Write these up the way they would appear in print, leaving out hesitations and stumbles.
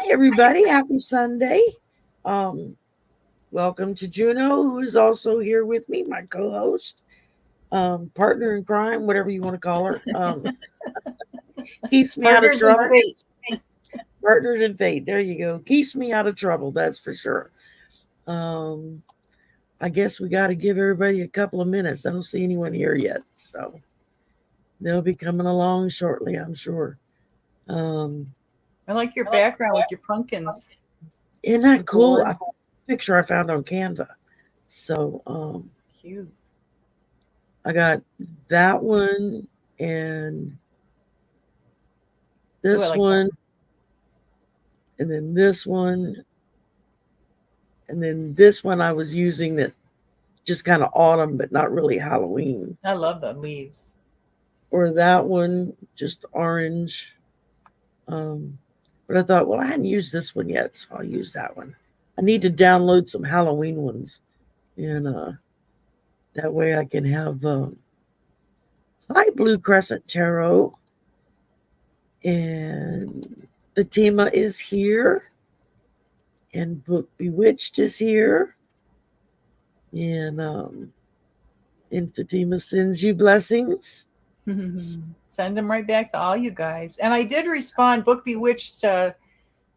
everybody. Happy Sunday. Um, Welcome to Juno, who is also here with me, my co-host, partner in crime, whatever you want to call her. Keeps me out of Partners in trouble. fate. Partners in fate. There you go. Keeps me out of trouble. That's for sure. Um, I guess we got to give everybody a couple of minutes. I don't see anyone here yet, so they'll be coming along shortly, I'm sure. Um, I like your background with your pumpkins. isn't that The cool? board. Picture I found on Canva. So Cute. I got that one and Ooh, I this like that. one, and then this one, and then this one I was using that just kind of autumn, but not really Halloween. I love the leaves. Or that one, just orange. Um, but I thought, well, I hadn't used this one yet, so I'll use that one. I need to download some Halloween ones, and that way I can have. Hi, Blue Crescent Tarot, and Fatima is here, and Book Bewitched is here, and Fatima sends you blessings. Send them right back to all you guys. And I did respond, Book Bewitched.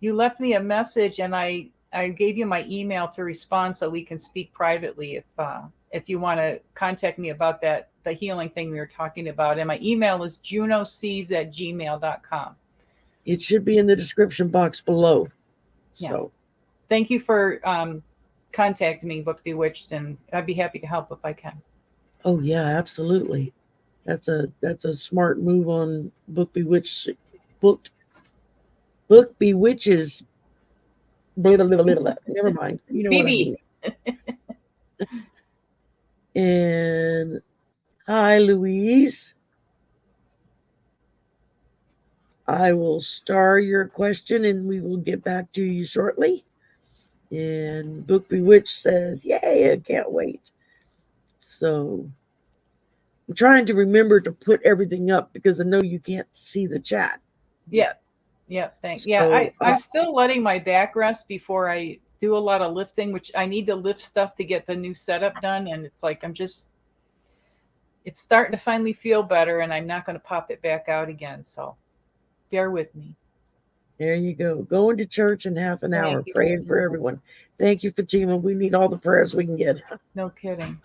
You left me a message, and I gave you my email to respond so we can speak privately if you want to contact me about the healing thing we were talking about. And my email is junosees@gmail.com. It should be in the description box below. Yeah. So Thank you for contacting me, Book Bewitched, and I'd be happy to help if I can. oh yeah, absolutely. That's a smart move on Book Bewitched. Book Book Bewitches. Blah, blah, blah, blah, blah. Never mind. You know what I BB. mean. And hi, Louise. I will star your question and we will get back to you shortly. And Book Bewitched says, yay, I can't wait. So I'm trying to remember to put everything up because I know you can't see the chat. Yeah. Yeah, thanks. Yeah, So I'm still letting my back rest before I do a lot of lifting, which I need to lift stuff to get the new setup done. And it's like it's starting to finally feel better, and I'm not going to pop it back out again. So bear with me. there you go. Going to church in half an Thank hour, you. praying for everyone. Thank you, Fatima. We need all the prayers we can get. No kidding.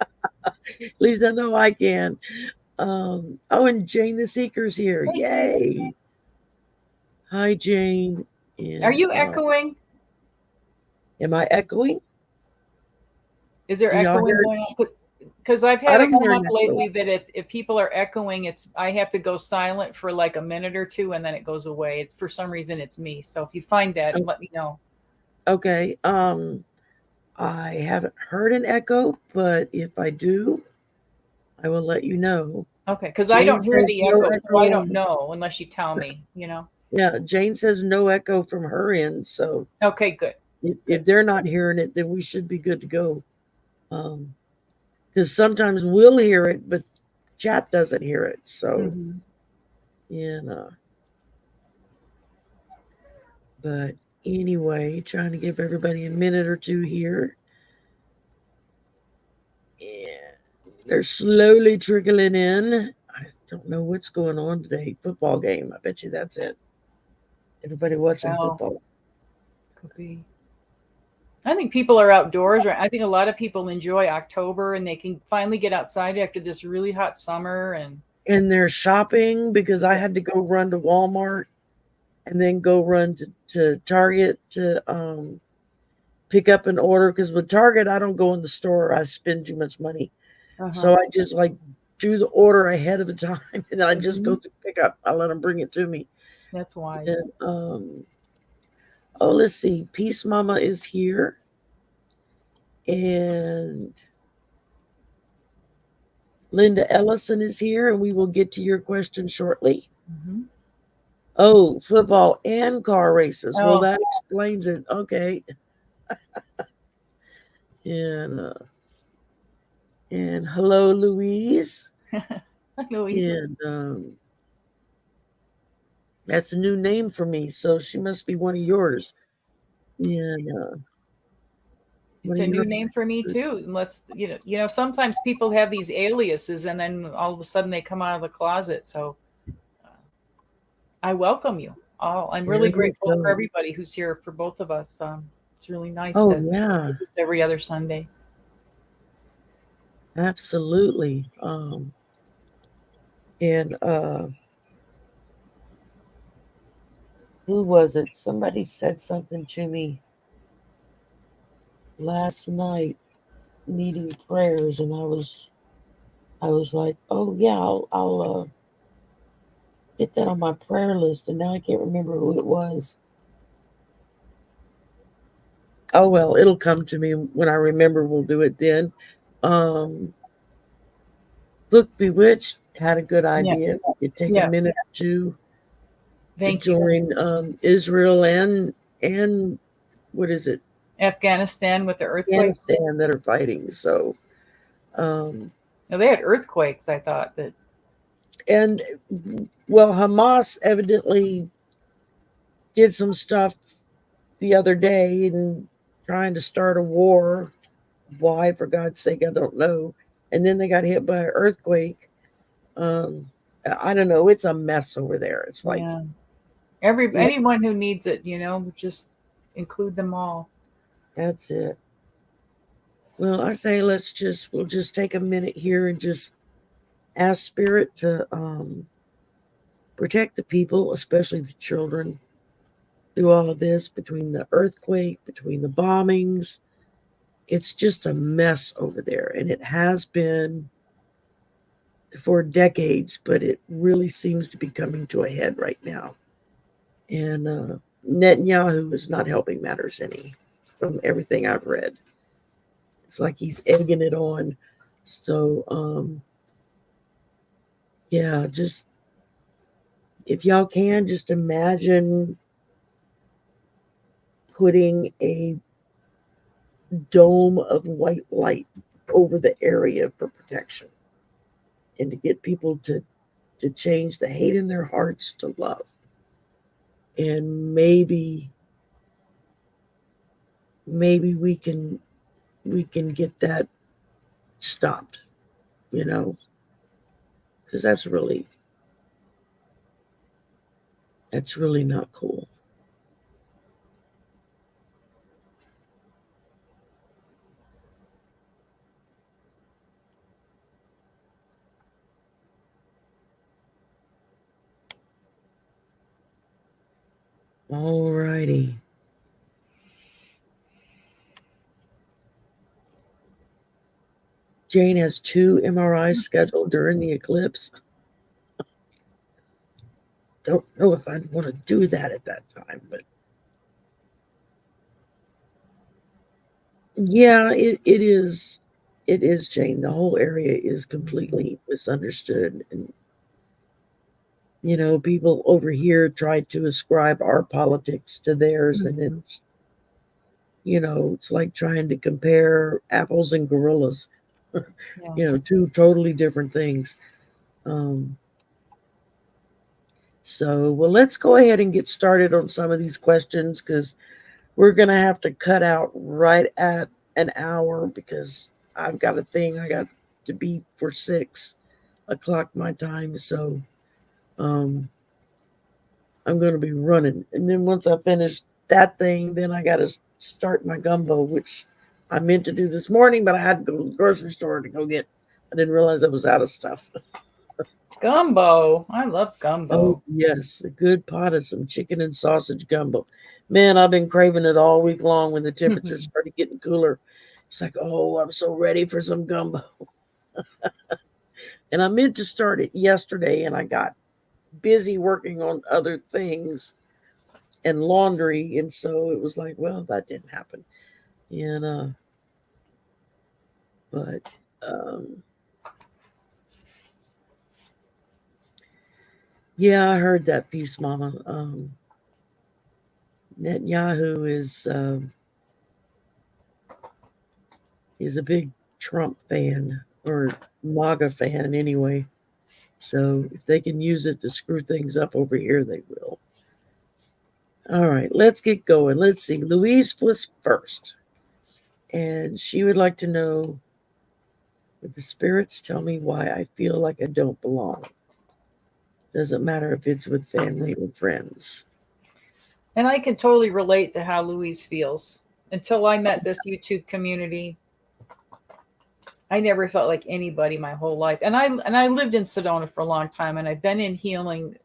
At least I know I can. Oh, and Jane the Seeker's here. Hey, Jane. Yay. Hi, Jane. Are And you echoing? am I echoing? Is there Do y'all echoing hear going on? Because I've I had it don't come hear up an echo. lately that if people are echoing, it's I have to go silent for like a minute or two, and then it goes away. It's for some reason it's me. So if you find that, Oh, let me know. okay. I haven't heard an echo, but if I do, I will let you know. Okay, because I Jane don't hear says the no echo, so I echo. don't know unless you tell me, Yeah, Jane says no echo from her end. So Okay, good, good. if they're not hearing it, then we should be good to go. Because sometimes we'll hear it, but chat doesn't hear it. So, Hmm. you know, but anyway, trying to give everybody a minute or two here. And they're slowly trickling in. I don't know what's going on today. Football game. I bet you that's it. Everybody watching Well, football. could be. I think people are outdoors, right? I think a lot of people enjoy October and they can finally get outside after this really hot summer. And And they're shopping because I yeah, had to go run to Walmart and then go run to Target to pick up an order. Because with Target, I don't go in the store. I spend too much money. uh-huh. So I just like do the order ahead of the time and then I just Hmm. go to pick up. I let them bring it to me. That's wise. And oh, let's see. Peace Mama is here. And Linda Ellison is here, and we will get to your question shortly. Hmm. Oh, football and car races. Well, Oh, that explains it. Okay. And hello, Louise. Louise. And that's a new name for me, so she must be one of yours. Yeah. It's Well, a new you're name for me too. Unless sometimes people have these aliases, and then all of a sudden they come out of the closet. So uh, I welcome you all. I'm there really you grateful for go. everybody who's here for both of us. It's really nice Oh to yeah, do this every other Sunday. absolutely. And who was it? Somebody said something to me last night needing prayers, and I was like, oh yeah, I'll get that on my prayer list, and now I can't remember who it was. Oh well, it'll come to me when I remember. We'll do it then. Um, Book Bewitched had a good Yeah, idea. You take a yeah. minute to Thank you. join Israel and what is it, Afghanistan with the earthquakes. Afghanistan that are fighting. So um, No, they had earthquakes. I thought that. and well, Hamas evidently did some stuff the other day and trying to start a war. Why, for God's sake, I don't know. And then they got hit by an earthquake. Um, I don't know. It's a mess over there. It's like, Yeah. yeah, Anyone who needs it, just include them all. that's it. Well, I say we'll just take a minute here and just ask Spirit to protect the people, especially the children, through all of this, between the earthquake, between the bombings. It's just a mess over there, and it has been for decades, but it really seems to be coming to a head right now. And Netanyahu is not helping matters any, from everything I've read. It's like he's egging it on. So, yeah, just if y'all can, just imagine putting a dome of white light over the area for protection and to get people to change the hate in their hearts to love. And maybe we can get that stopped, you know, because that's really not cool. All righty. Jane has 2 MRIs scheduled during the eclipse. Don't know if I'd want to do that at that time, but yeah, it is. It is, Jane. The whole area is completely misunderstood. And, people over here try to ascribe our politics to theirs. And Mhm. it's like trying to compare apples and gorillas, Yeah. two totally different things. Um, well, let's go ahead and get started on some of these questions because we're going to have to cut out right at an hour because I've got a thing I got to be for 6 o'clock my time. So um, I'm going to be running. And then once I finish that thing, then I got to start my gumbo, which I meant to do this morning, but I had to go to the grocery store to go get. I didn't realize I was out of stuff. Gumbo. I love Oh, gumbo. yes, a good pot of some chicken and sausage gumbo. Man, I've been craving it all week long when the temperatures started getting cooler. It's like, oh, I'm so ready for some gumbo. And I meant to start it yesterday, and I got busy working on other things and laundry. And so it was like, well, that didn't happen. And, but, yeah, I heard that piece, Mama. Netanyahu is a big Trump fan or MAGA fan anyway. So if they can use it to screw things up over here, they will. All right, let's get going. Let's see. Louise was first, and she would like to know, would the spirits tell me why I feel like I don't belong? Doesn't matter if it's with family or friends. And I can totally relate to how Louise feels. Until I met this YouTube community, I never felt like anybody my whole life. And I lived in Sedona for a long time, and I've been in healing,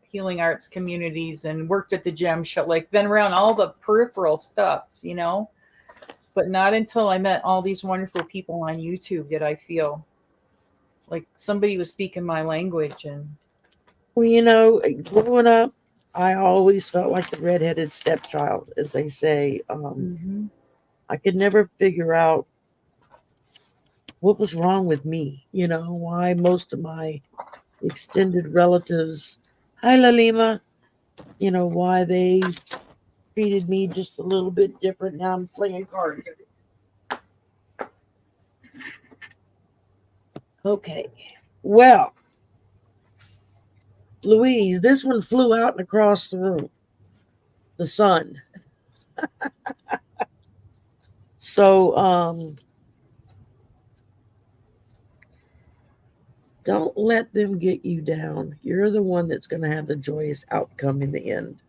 healing arts communities, and worked at the gem show, like been around all the peripheral stuff. But not until I met all these wonderful people on YouTube did I feel like somebody was speaking my language. And Well, growing up, I always felt like the redheaded stepchild, as they say. Mhm. I could never figure out what was wrong with me, why most of my extended relatives, hi Lalima, why they treated me just a little bit different. Now I'm playing cards. Okay. Well, Louise, this one flew out and across the room. The sun. So, don't let them get you down. You're the one that's going to have the joyous outcome in the end.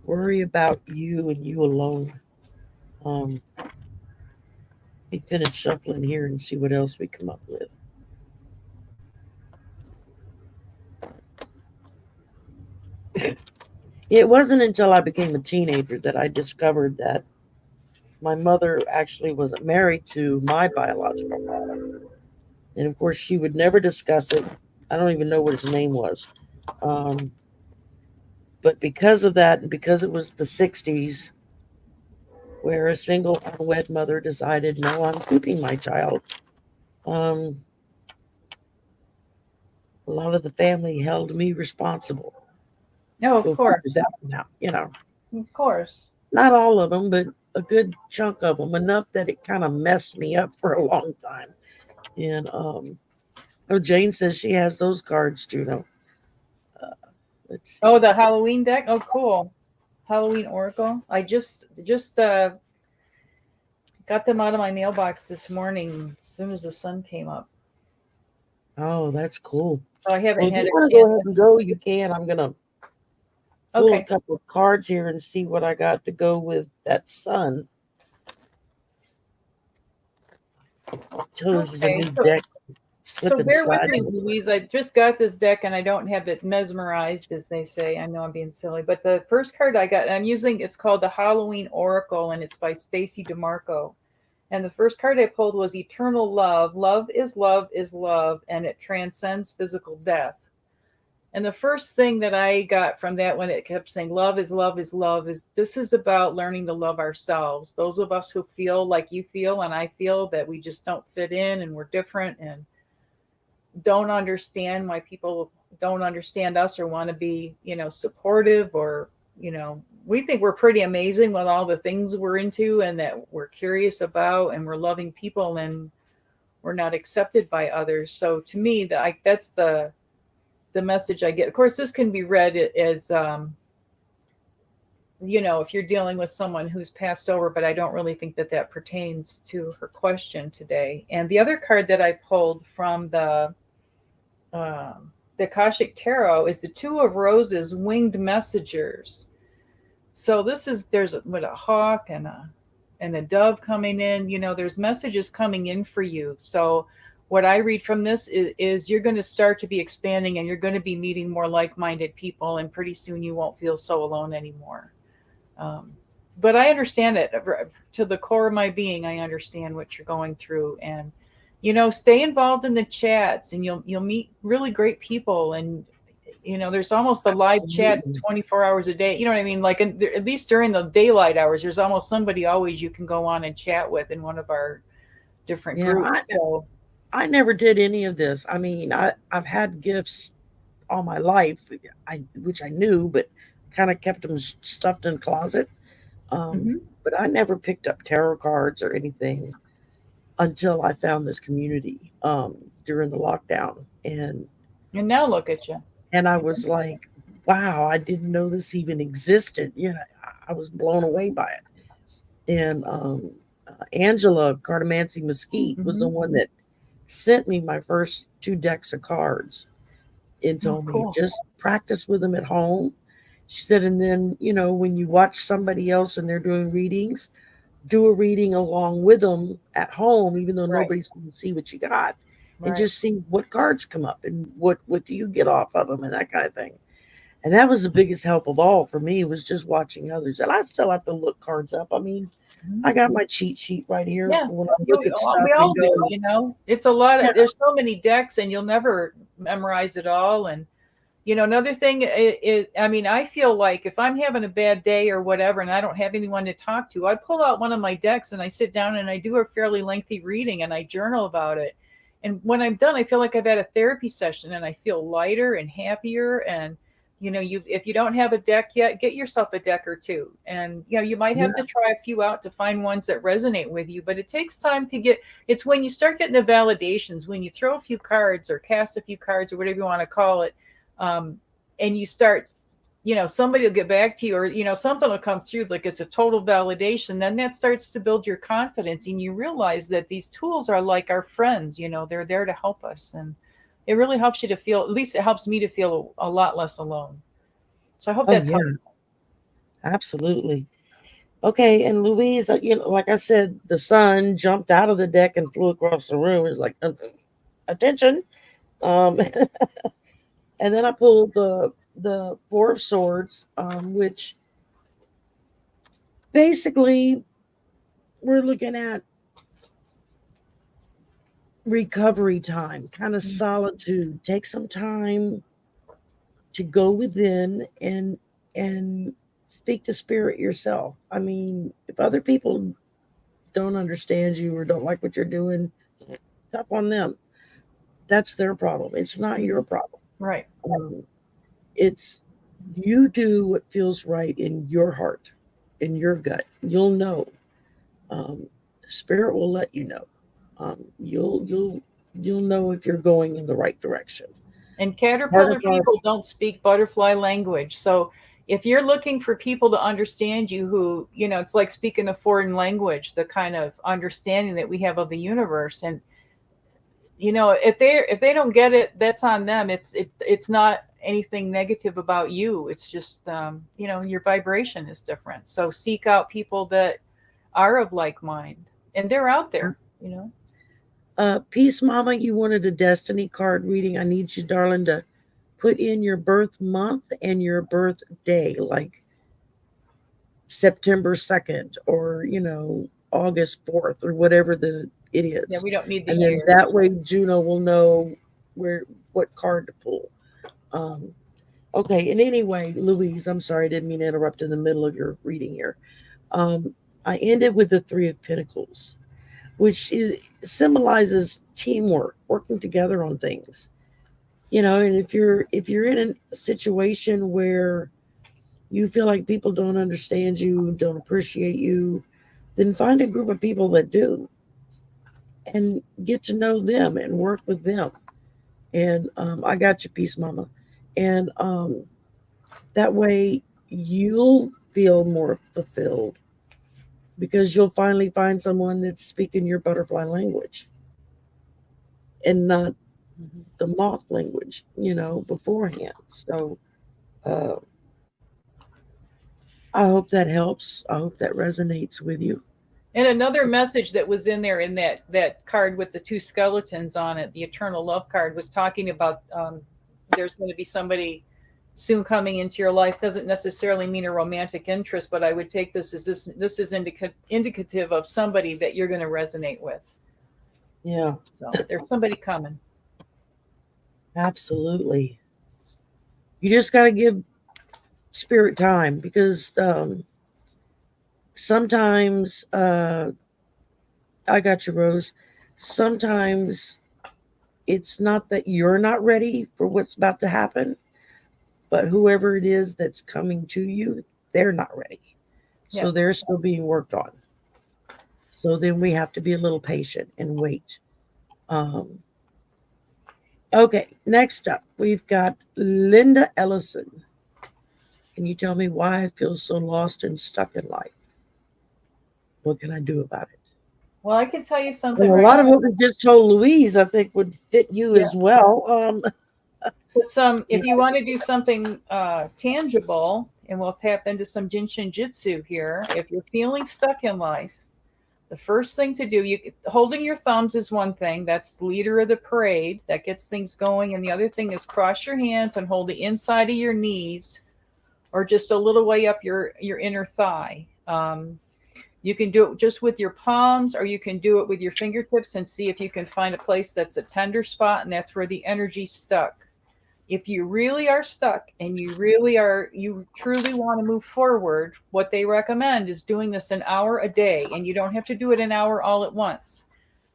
Worry about you and you alone. Um, let me finish shuffling here and see what else we come up with. It wasn't until I became a teenager that I discovered that my mother actually wasn't married to my biological father. And of course, she would never discuss it. I don't even know what his name was. Um, but because of that, and because it was the 60s, where a single unwed mother decided, no, I'm keeping my child, um, a lot of the family held me responsible. No, of Go figure course, that one out. of course. Not all of them, but a good chunk of them, enough that it kind of messed me up for a long time. And oh, Jane says she has those cards, Juno. Uh, let's Oh, see. the Halloween deck. Oh, cool. Halloween Oracle. I just got them out of my mailbox this morning as soon as the sun came up. Oh, that's cool. So I Well, haven't if had you a want to go chance. ahead and go, you can. I'm gonna pull a Okay. couple of cards here and see what I got to go with that sun. So this is a Okay. new So deck, so slip and bear with slide. me, Louise. I just got this deck and I don't have it mesmerized, as they say. I know I'm being silly, but the first card I got, and I'm using, it's called the Halloween Oracle, and it's by Stacy DeMarco. And the first card I pulled was Eternal Love. Love is love, and it transcends physical death. And the first thing that I got from that, when it kept saying love is love, is this is about learning to love ourselves. Those of us who feel like you feel and I feel that we just don't fit in and we're different and don't understand why people don't understand us or want to be, supportive, or, we think we're pretty amazing with all the things we're into and that we're curious about, and we're loving people, and we're not accepted by others. So to me, that's the message I get. Of course, this can be read as, if you're dealing with someone who's passed over, but I don't really think that that pertains to her question today. And the other card that I pulled from the Akashic Tarot is the Two of Roses, Winged Messengers. So there's a hawk and a dove coming in. There's messages coming in for you. So what I read from this is you're going to start to be expanding, and you're going to be meeting more like-minded people, and pretty soon you won't feel so alone anymore. Um, but I understand it to the core of my being. I understand what you're going through, and stay involved in the chats, and you'll meet really great people. And there's almost a live chat Absolutely. 24 hours a day. You know what I mean? Like at least during the daylight hours, there's almost somebody always you can go on and chat with in one of our different Yeah, groups. So I never did any of this. I mean, I've had gifts all my life, which I knew, but kind of kept them stuffed in a closet. Um, mhm. but I never picked up tarot cards or anything until I found this community during the lockdown, and And now look at you. I was like, wow, I didn't know this even existed. I was blown away by it. And Angela Cardamancy Mesquite was the Hmm. one that sent me my first two decks of cards and Oh, told me cool. just practice with them at home. She said, and then, when you watch somebody else and they're doing readings, do a reading along with them at home, even though Right. nobody's going to see what you got, and Right. just see what cards come up and what do you get off of them and that kind of thing. And that was the biggest help of all for me, was just watching others. And I still have to look cards up. I mean, Mhm. I got my cheat sheet right here Yeah. for when I look at stuff We all and do, go, you know. It's a lot yeah, of, there's so many decks and you'll never memorize it all. And another thing is, I mean, I feel like if I'm having a bad day or whatever and I don't have anyone to talk to, I pull out one of my decks and I sit down and I do a fairly lengthy reading and I journal about it. And when I'm done, I feel like I've had a therapy session and I feel lighter and happier. And if you don't have a deck yet, get yourself a deck or two. And you might have yeah, to try a few out to find ones that resonate with you, but it takes time to get. It's when you start getting the validations, when you throw a few cards or cast a few cards or whatever you want to call it, um, and you start, somebody will get back to you, or something will come through like it's a total validation. Then that starts to build your confidence and you realize that these tools are like our friends. They're there to help us, and it really helps you to feel, at least it helps me to feel a lot less alone. So I hope oh that's helpful. yeah, absolutely. Okay, and Louise, like I said, the sun jumped out of the deck and flew across the room. It's like, attention. And then I pulled the Four of Swords, which basically we're looking at recovery time, kind of solitude. Take some time to go within and speak to spirit yourself. I mean, if other people don't understand you or don't like what you're doing, tough on them. That's their problem. It's not your Mhm. problem. Right. Um, it's you do what feels right in your heart, in your gut. You'll know. Um, Spirit will let you know. You'll know if you're going in the right direction. And Part caterpillar of our people don't speak butterfly language. So if you're looking for people to understand you, who, it's like speaking a foreign language, the kind of understanding that we have of the universe. And if they don't get it, that's on them. It's not anything negative about you. It's just your vibration is different. So seek out people that are of like mind, and they're out there. Peace Mama, you wanted a destiny card reading. I need you, darling, to put in your birth month and your birthday, like September 2nd or, August 4th or whatever it Yeah, is. we don't need the And then year. that way Juno will know what card to pull. Um, okay, and anyway, Louise, I'm sorry, I didn't mean to interrupt in the middle of your reading here. Um, I ended with the Three of Pentacles, which symbolizes teamwork, working together on things. And if you're in a situation where you feel like people don't understand you, don't appreciate you, then find a group of people that do and get to know them and work with them. And I got your piece, Mama. And that way you'll feel more fulfilled because you'll finally find someone that's speaking your butterfly language and not Mhm. the moth language, beforehand. So uh, I hope that helps. I hope that resonates with you. And another message that was in there, in that card with the two skeletons on it, the eternal love card, was talking about, there's going to be somebody soon coming into your life. Doesn't necessarily mean a romantic interest, but I would take this as this is indicative of somebody that you're going to resonate with. Yeah, So there's somebody coming. absolutely. You just got to give spirit time because sometimes I got you, Rose. Sometimes it's not that you're not ready for what's about to happen, but whoever it is that's coming to you, they're not ready. Yeah. So they're still being worked on. So then we have to be a little patient and wait. Um, okay, next up, we've got Linda Ellison. Can you tell me why I feel so lost and stuck in life? What can I do about it? Well, I can tell you And something a right lot of now. what we just told Louise, I think, would fit you Yeah. as well. But some, You if you want to do something tangible, and we'll tap into some Jinshin Jyutsu here. If you're feeling stuck in life, the first thing to do, you holding your thumbs is one thing. That's the leader of the parade. That gets things going. And the other thing is cross your hands and hold the inside of your knees, or just a little way up your inner thigh. You can do it just with your palms, or you can do it with your fingertips and see if you can find a place that's a tender spot, and that's where the energy's stuck. If you really are stuck and you truly want to move forward, what they recommend is doing this an hour a day, and you don't have to do it an hour all at once.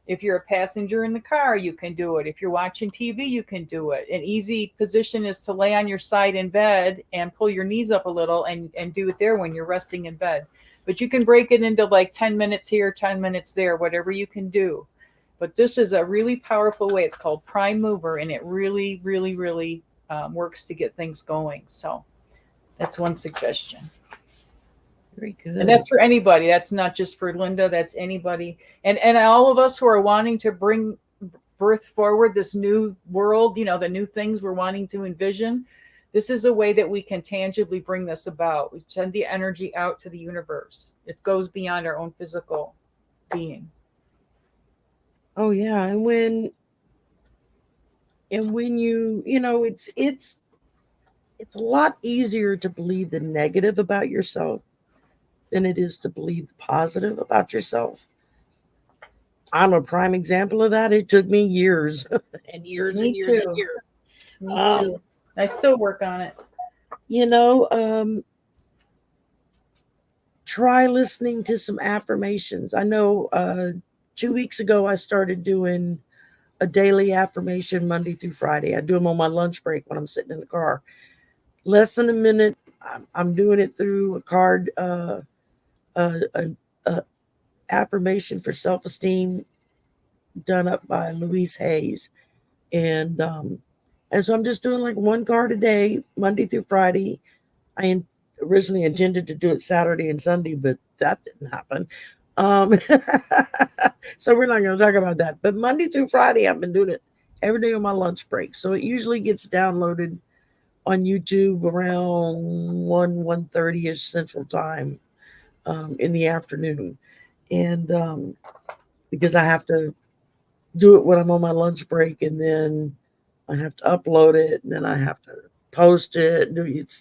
If you're a passenger in the car, you can do it. If you're watching TV, you can do it. An easy position is to lay on your side in bed and pull your knees up a little, and do it there when you're resting in bed. But you can break it into like 10 minutes here, 10 minutes there, whatever you can do. But this is a really powerful way. It's called Prime Mover, and it really, really, really works to get things going. So that's one suggestion. Very And good. that's for anybody. That's not just for Linda. That's anybody. And all of us who are wanting to bring birth forward this new world, the new things we're wanting to envision. This is a way that we can tangibly bring this about. We send the energy out to the universe. It goes beyond our own physical being. Oh yeah, and when it's a lot easier to believe the negative about yourself than it is to believe the positive about yourself. I'm a prime example of that. It took me years and years and Me years and too. years. Me Um, too. I still work on it. you know, try listening to some affirmations. I know 2 weeks ago I started doing a daily affirmation Monday through Friday. I do them on my lunch break when I'm sitting in the car. Less than a minute. I'm doing it through a card, a affirmation for self esteem done up by Louise Hayes, and so I'm just doing like one card a day, Monday through Friday. Originally intended to do it Saturday and Sunday, but that didn't happen. Um, so we're not going to talk about that. But Monday through Friday, I've been doing it every day on my lunch break. So it usually gets downloaded on YouTube around 1:30 ish Central Time in the afternoon, and because I have to do it when I'm on my lunch break, and then I have to upload it, and then I have to post it.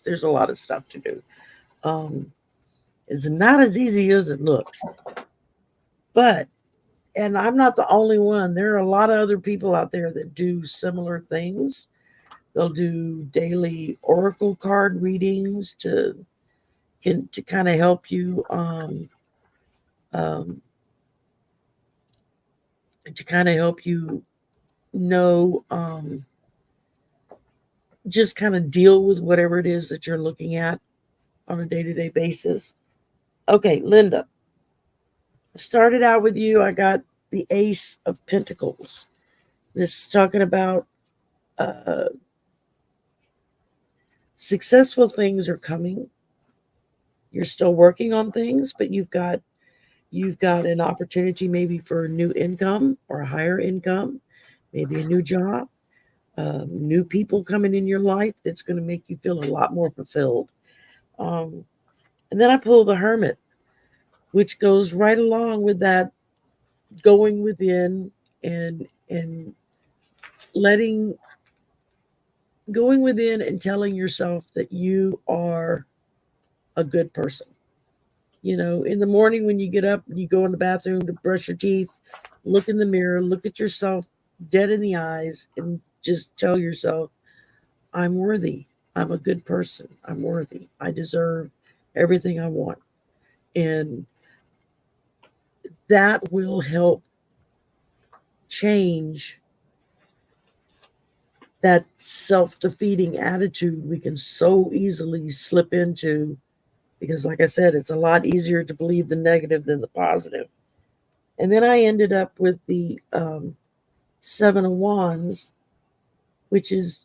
There's a lot of stuff to do. Um, it's not as easy as it looks, but and I'm not the only one. There are a lot of other people out there that do similar things. They'll do daily oracle card readings to kind of help you um, to kind of help you know just kind of deal with whatever it is that you're looking at on a day-to-day basis. Okay, Linda, started out with you. I got the Ace of Pentacles. This is talking about uh, successful things are coming. You're still working on things, but you've got an opportunity maybe for a new income or a higher income, maybe a new job, new people coming in your life that's going to make you feel a lot more fulfilled. Um, and then I pull the Hermit, which goes right along with that, going within and letting going within and telling yourself that you are a good person. In the morning when you get up and you go in the bathroom to brush your teeth, look in the mirror, look at yourself dead in the eyes, and just tell yourself, I'm worthy. I'm a good person. I'm worthy. I deserve everything I want. And that will help change that self defeating attitude we can so easily slip into because, like I said, it's a lot easier to believe the negative than the positive. And then I ended up with the Seven of Wands, which is,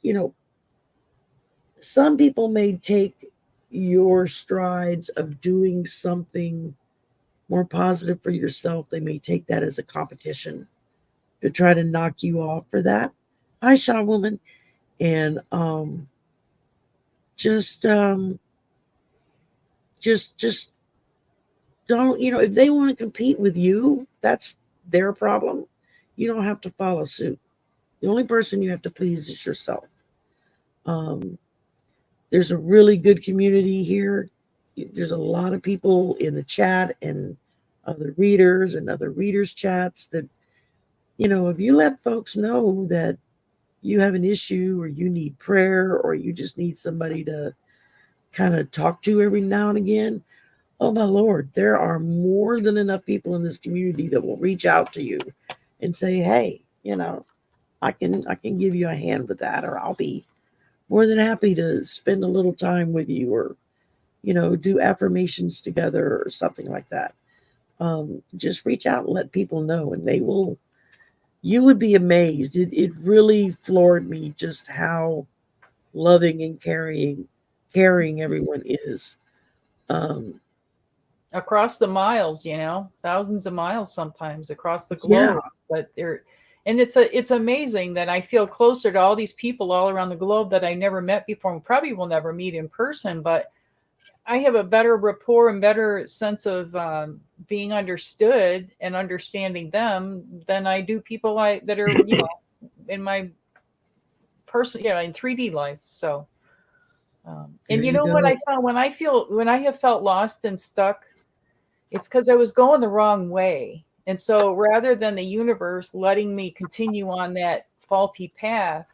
some people may take your strides of doing something more positive for yourself, they may take that as a competition to try to knock you off for that. Hi, Shaw Woman. And just just don't, if they want to compete with you, that's their problem. You don't have to follow suit. The only person you have to please is yourself. Um, there's a really good community here. There's a lot of people in the chat and other readers and other readers chats that, if you let folks know that you have an issue or you need prayer or you just need somebody to kind of talk to every now and again, oh my Lord, there are more than enough people in this community that will reach out to you and say, hey, I can give you a hand with that, or I'll be more than happy to spend a little time with you, or do affirmations together or something like that. Just reach out and let people know, and they will. You would be amazed. It really floored me just how loving and caring everyone is. Um, Across the miles, thousands of miles sometimes across the yeah, globe. But they're and it's amazing that I feel closer to all these people all around the globe that I never met before and probably will never meet in person, but I have a better rapport and better sense of being understood and understanding them than I do people that are, in my person, in 3D life. So, there and you you know what I go. found when I have felt lost and stuck, it's because I was going the wrong way. And so rather than the universe letting me continue on that faulty path,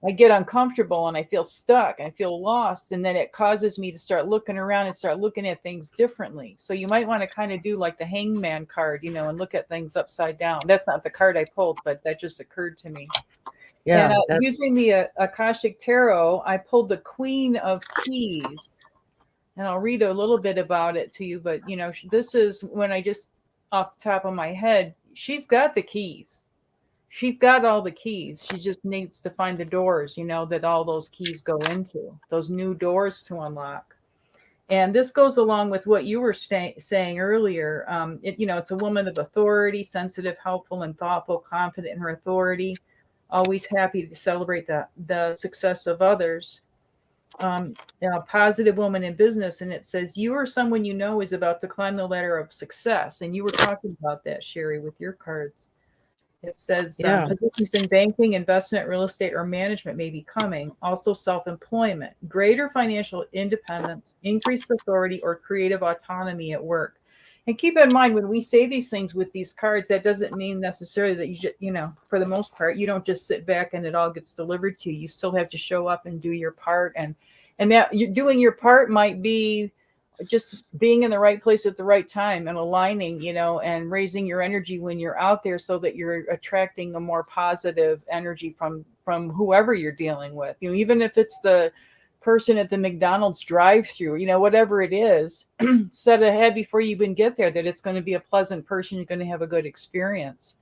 I get uncomfortable and I feel stuck. I feel lost. And then it causes me to start looking around and start looking at things differently. So you might want to kind of do like the hangman card, and look at things upside down. That's not the card I pulled, but that just occurred to me. And Yeah, that's using the Akashic Tarot, I pulled the Queen of Keys. And I'll read a little bit about it to you. But, this is when I just off the top of my head, she's got the keys. She's got all the keys. She just needs to find the doors, that all those keys go into, those new doors to unlock. And this goes along with what you were saying earlier. It's a woman of authority, sensitive, helpful, and thoughtful, confident in her authority, always happy to celebrate the success of others. A positive woman in business, and it says you or someone is about to climb the ladder of success. And you were talking about that, Sherry, with your cards. It says yeah, positions in banking, investment, real estate, or management may be coming. Also, self-employment, greater financial independence, increased authority, or creative autonomy at work. And keep in mind, when we say these things with these cards, that doesn't mean necessarily that for the most part, you don't just sit back and it all gets delivered to you. You still have to show up and do your part, and that you're doing your part might be just being in the right place at the right time and aligning, and raising your energy when you're out there so that you're attracting a more positive energy from whoever you're dealing with. Even if it's the person at the McDonald's drive-through, whatever it is, set ahead before you even get there that it's going to be a pleasant person. You're going to have a good experience.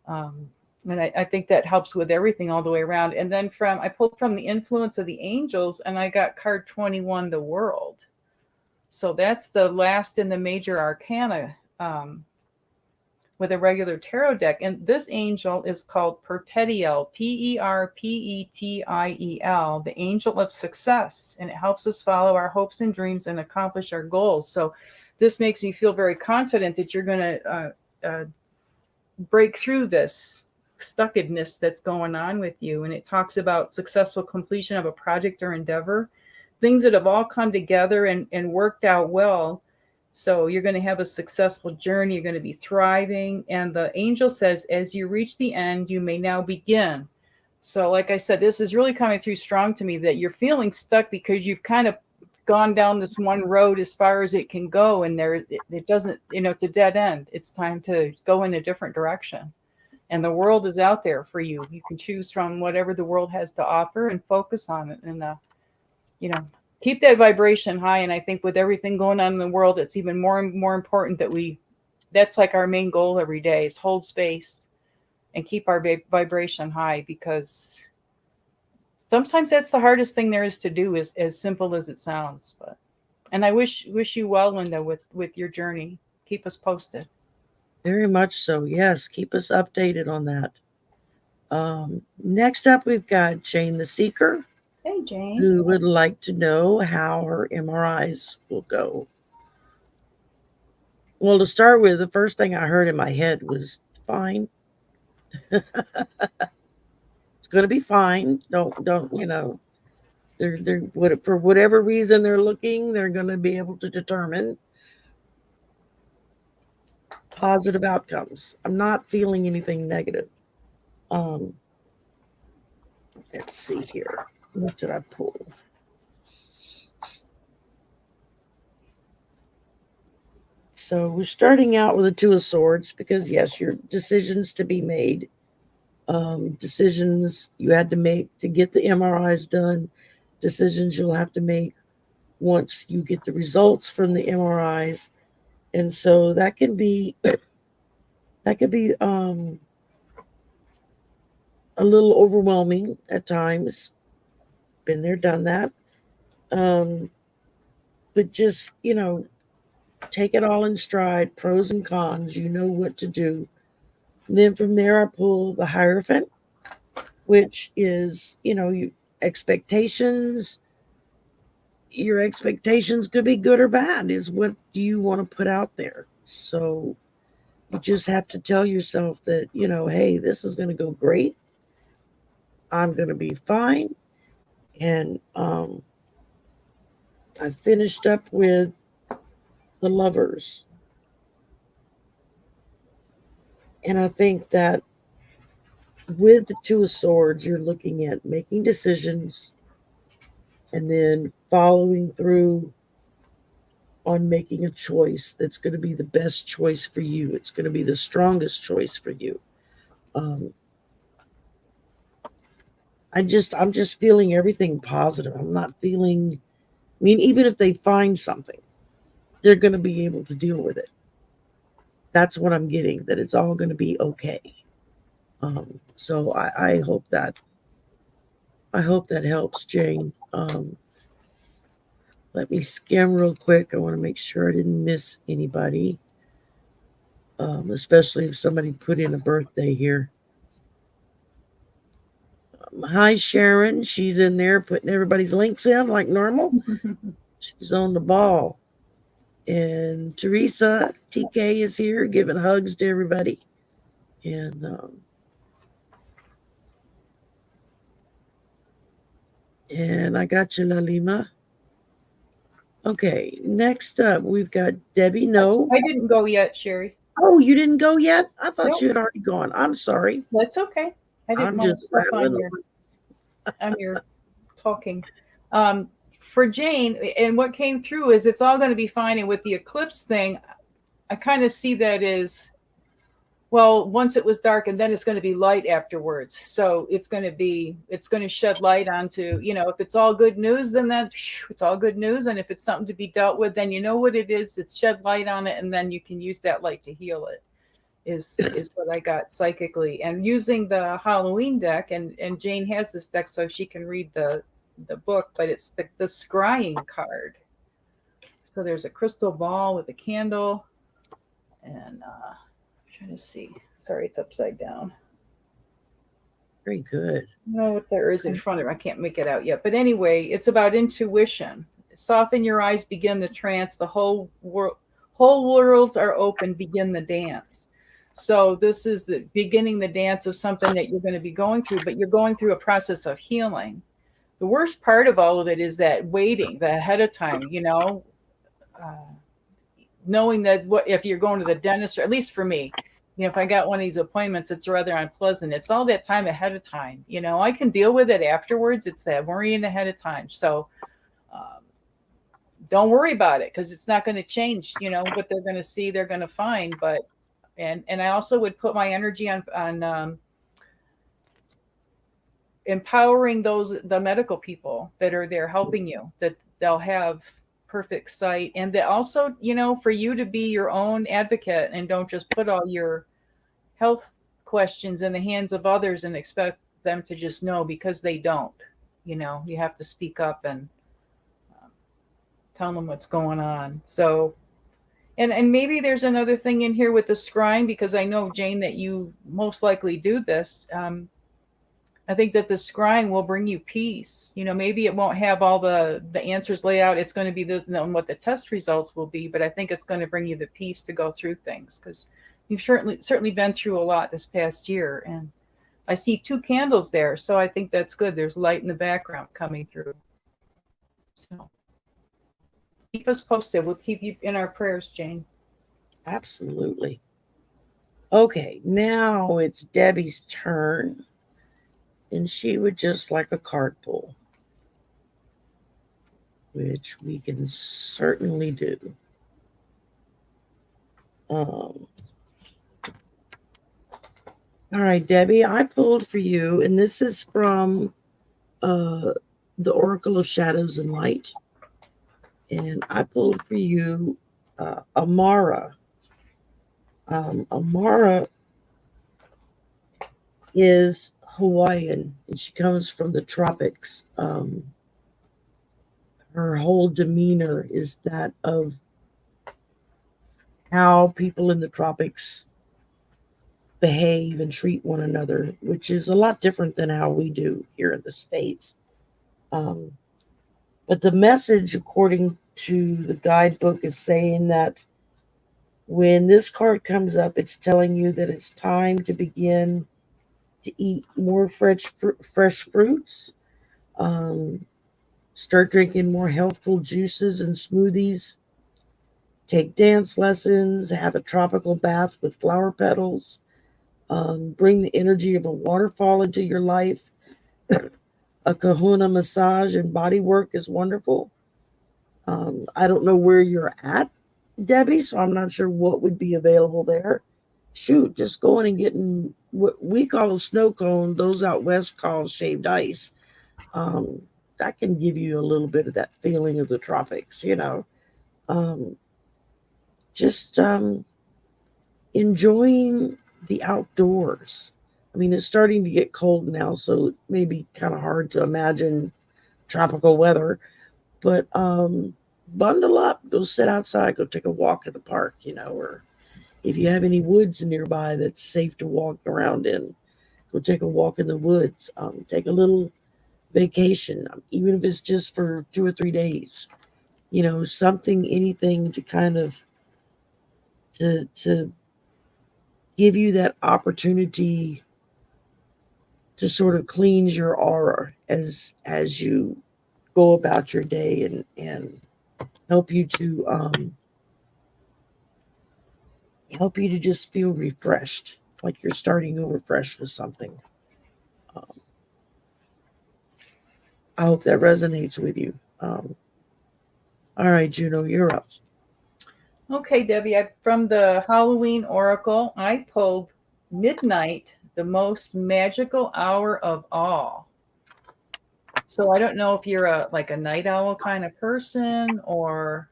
And I think that helps with everything all the way around. And then I pulled from the influence of the angels, and I got card 21, the world. So that's the last in the major arcana with a regular tarot deck. And this angel is called Perpetiel, Perpetiel, the angel of success. And it helps us follow our hopes and dreams and accomplish our goals. So this makes me feel very confident that you're going to break through this stuckedness that's going on with you. And it talks about successful completion of a project or endeavor, things that have all come together and worked out well. So you're going to have a successful journey. You're going to be thriving. And the angel says, as you reach the end, you may now begin. So like I said, this is really coming through strong to me that you're feeling stuck because you've kind of gone down this one road as far as it can go. And it doesn't, it's a dead end. It's time to go in a different direction. And the world is out there for you. You can choose from whatever the world has to offer and focus on it. And, keep that vibration high. And I think with everything going on in the world, it's even more and more important that that's like our main goal every day is hold space and keep our vibration high, because sometimes that's the hardest thing there is to do, is as simple as it sounds. But And I wish you well, Linda, with your journey. Keep us posted. Very much so. Yes, keep us updated on that. Next up, we've got Jane the Seeker, Hey, Jane. who would like to know how her MRIs will go. Well, to start with, the first thing I heard in my head was fine. It's going to be fine. Don't they're for whatever reason they're looking, they're going to be able to determine positive outcomes. I'm not feeling anything negative. Um, let's see here. What did I pull? So we're starting out with a Two of Swords because, yes, your decisions to be made, decisions you had to make to get the MRIs done, decisions you'll have to make once you get the results from the MRIs, and so that can be a little overwhelming at times. Been there, done that. Um, but just take it all in stride, pros and cons. You know what to do. And then from there, I pull the Hierophant, which is expectations. Your expectations could be good or bad. Is what do you want to put out there? So you just have to tell yourself that hey, this is going to go great. I'm going to be fine. And I finished up with the Lovers, and I think that with the Two of Swords, you're looking at making decisions and then following through on making a choice that's going to be the best choice for you. It's going to be the strongest choice for you. Um, I'm just feeling everything positive. I'm not feeling. I mean, even if they find something, they're going to be able to deal with it. That's what I'm getting. That it's all going to be okay. So I hope that helps, Jane. Let me skim real quick. I want to make sure I didn't miss anybody, especially if somebody put in a birthday here. Hi, Sharon. She's in there putting everybody's links in like normal. She's on the ball. And Teresa TK is here giving hugs to everybody. And I got you, Lalima. Okay, next up we've got Debbie. No, I didn't go yet, Sherry. oh, you didn't go yet? I thought you Nope, had already gone. I'm sorry. that's okay. I didn't I'm want to just step rattling. on your talking. Um, for Jane, and what came through is it's all going to be fine. And with the eclipse thing, I kind of see that as well, once it was dark and then it's going to be light afterwards. So it's going to shed light onto, if it's all good news, then it's all good news. And if it's something to be dealt with, then you know what it is. It's shed light on it. And then you can use that light to heal it is what I got psychically. And using the Halloween deck, and Jane has this deck so she can read the book, but it's the scrying card. So there's a crystal ball with a candle, and trying to see. Sorry, it's upside down. Very good. I don't know what there is in front of me. I can't make it out yet. But anyway, it's about intuition. Soften your eyes, begin the trance. The whole worlds are open. Begin the dance. So this is the beginning the dance of something that you're going to be going through, but you're going through a process of healing. The worst part of all of it is that waiting, the ahead of time. Knowing that if you're going to the dentist, or at least for me, if I got one of these appointments, it's rather unpleasant. It's all that time ahead of time. I can deal with it afterwards. It's that worrying ahead of time. So um, don't worry about it because it's not going to change. What they're going to see, they're going to find. But and I also would put my energy on empowering the medical people that are there helping you, that they'll have perfect sight, and that also for you to be your own advocate and don't just put all your health questions in the hands of others and expect them to just know, because they don't. You have to speak up and telling them what's going on. So, and maybe there's another thing in here with the scrying, because I know, Jane, that you most likely do this. I think that the scrying will bring you peace. Maybe it won't have all the answers laid out. It's going to be this and what the test results will be, but I think it's going to bring you the peace to go through things, because you've certainly been through a lot this past year. And I see 2 candles there, so I think that's good. There's light in the background coming through. So keep us posted. We'll keep you in our prayers, Jane. Absolutely. Okay, now it's Debbie's turn, and she would just like a card pull, which we can certainly do. All right, Debbie, I pulled for you, and this is from the Oracle of Shadows and Light. And I pulled for you Amara. Amara is Hawaiian, and she comes from the tropics. Her whole demeanor is that of how people in the tropics behave and treat one another, which is a lot different than how we do here in the States. But the message, according to the guidebook, is saying that when this card comes up, it's telling you that it's time to begin to eat more fresh fruits, start drinking more healthful juices and smoothies, take dance lessons, have a tropical bath with flower petals, bring the energy of a waterfall into your life. A kahuna massage and body work is wonderful. I don't know where you're at, Debbie, so I'm not sure what would be available there. Shoot, just going and getting what we call a snow cone, those out west call shaved ice. That can give you a little bit of that feeling of the tropics, just enjoying the outdoors. I mean, it's starting to get cold now, so it may be kind of hard to imagine tropical weather, but bundle up, go sit outside, go take a walk at the park, or if you have any woods nearby that's safe to walk around in, go take a walk in the woods. Take a little vacation, even if it's just for 2 or 3 days. Something, anything to kind of to give you that opportunity to sort of cleanse your aura as you go about your day, and help you to just feel refreshed, like you're starting over fresh with something. I hope that resonates with you. All right, Juno, you're up. Okay, Debbie, from the Halloween Oracle, I pulled midnight, the most magical hour of all. So I don't know if you're a night owl kind of person, or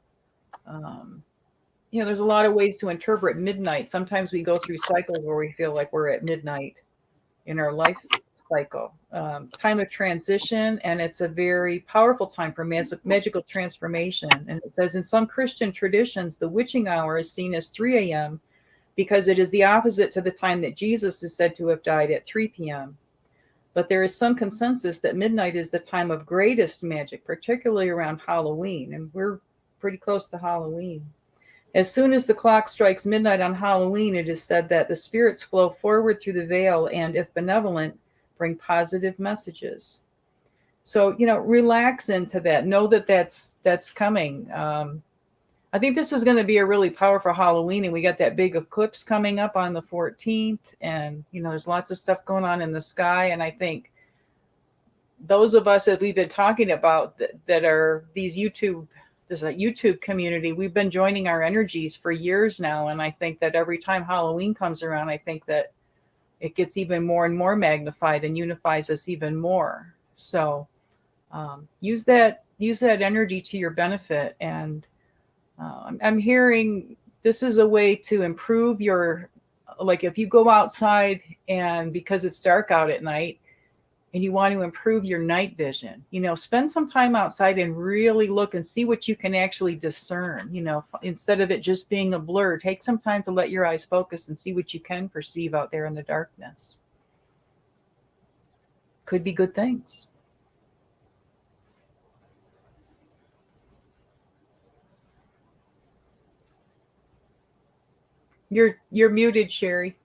there's a lot of ways to interpret midnight. Sometimes we go through cycles where we feel like we're at midnight in our life cycle. Time of transition, and it's a very powerful time for magical transformation. And it says, in some Christian traditions, the witching hour is seen as 3 a.m. because it is the opposite to the time that Jesus is said to have died at 3 p.m. But there is some consensus that midnight is the time of greatest magic, particularly around Halloween, and we're pretty close to Halloween. As soon as the clock strikes midnight on Halloween, it is said that the spirits flow forward through the veil and, if benevolent, bring positive messages. So, relax into that. Know that that's coming. I think this is going to be a really powerful Halloween, and we got that big eclipse coming up on the 14th, and, there's lots of stuff going on in the sky, and I think those of us that we've been talking about that are these there's a YouTube community, we've been joining our energies for years now, and I think that every time Halloween comes around, I think that it gets even more and more magnified and unifies us even more. So use that energy to your benefit. And I'm hearing this is a way to improve your, like if you go outside and because it's dark out at night and you want to improve your night vision, spend some time outside and really look and see what you can actually discern. Instead of it just being a blur, take some time to let your eyes focus and see what you can perceive out there in the darkness. Could be good things. You're muted, Sherry.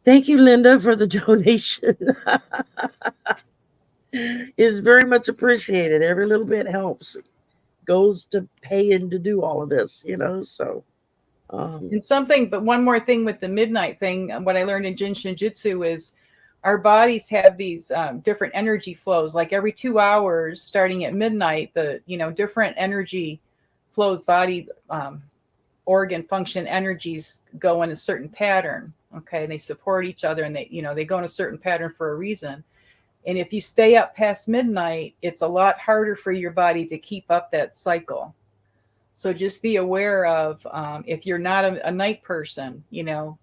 Thank you, Linda, for the donation. It's very much appreciated. Every little bit helps. Goes to paying to do all of this, So, But one more thing with the midnight thing, what I learned in Shin Jyutsu is our bodies have these different energy flows. Like every 2 hours, starting at midnight, the different energy flows, body organ function energies go in a certain pattern. Okay, and they support each other, and they go in a certain pattern for a reason. And if you stay up past midnight, it's a lot harder for your body to keep up that cycle. So just be aware of if you're not a night person, you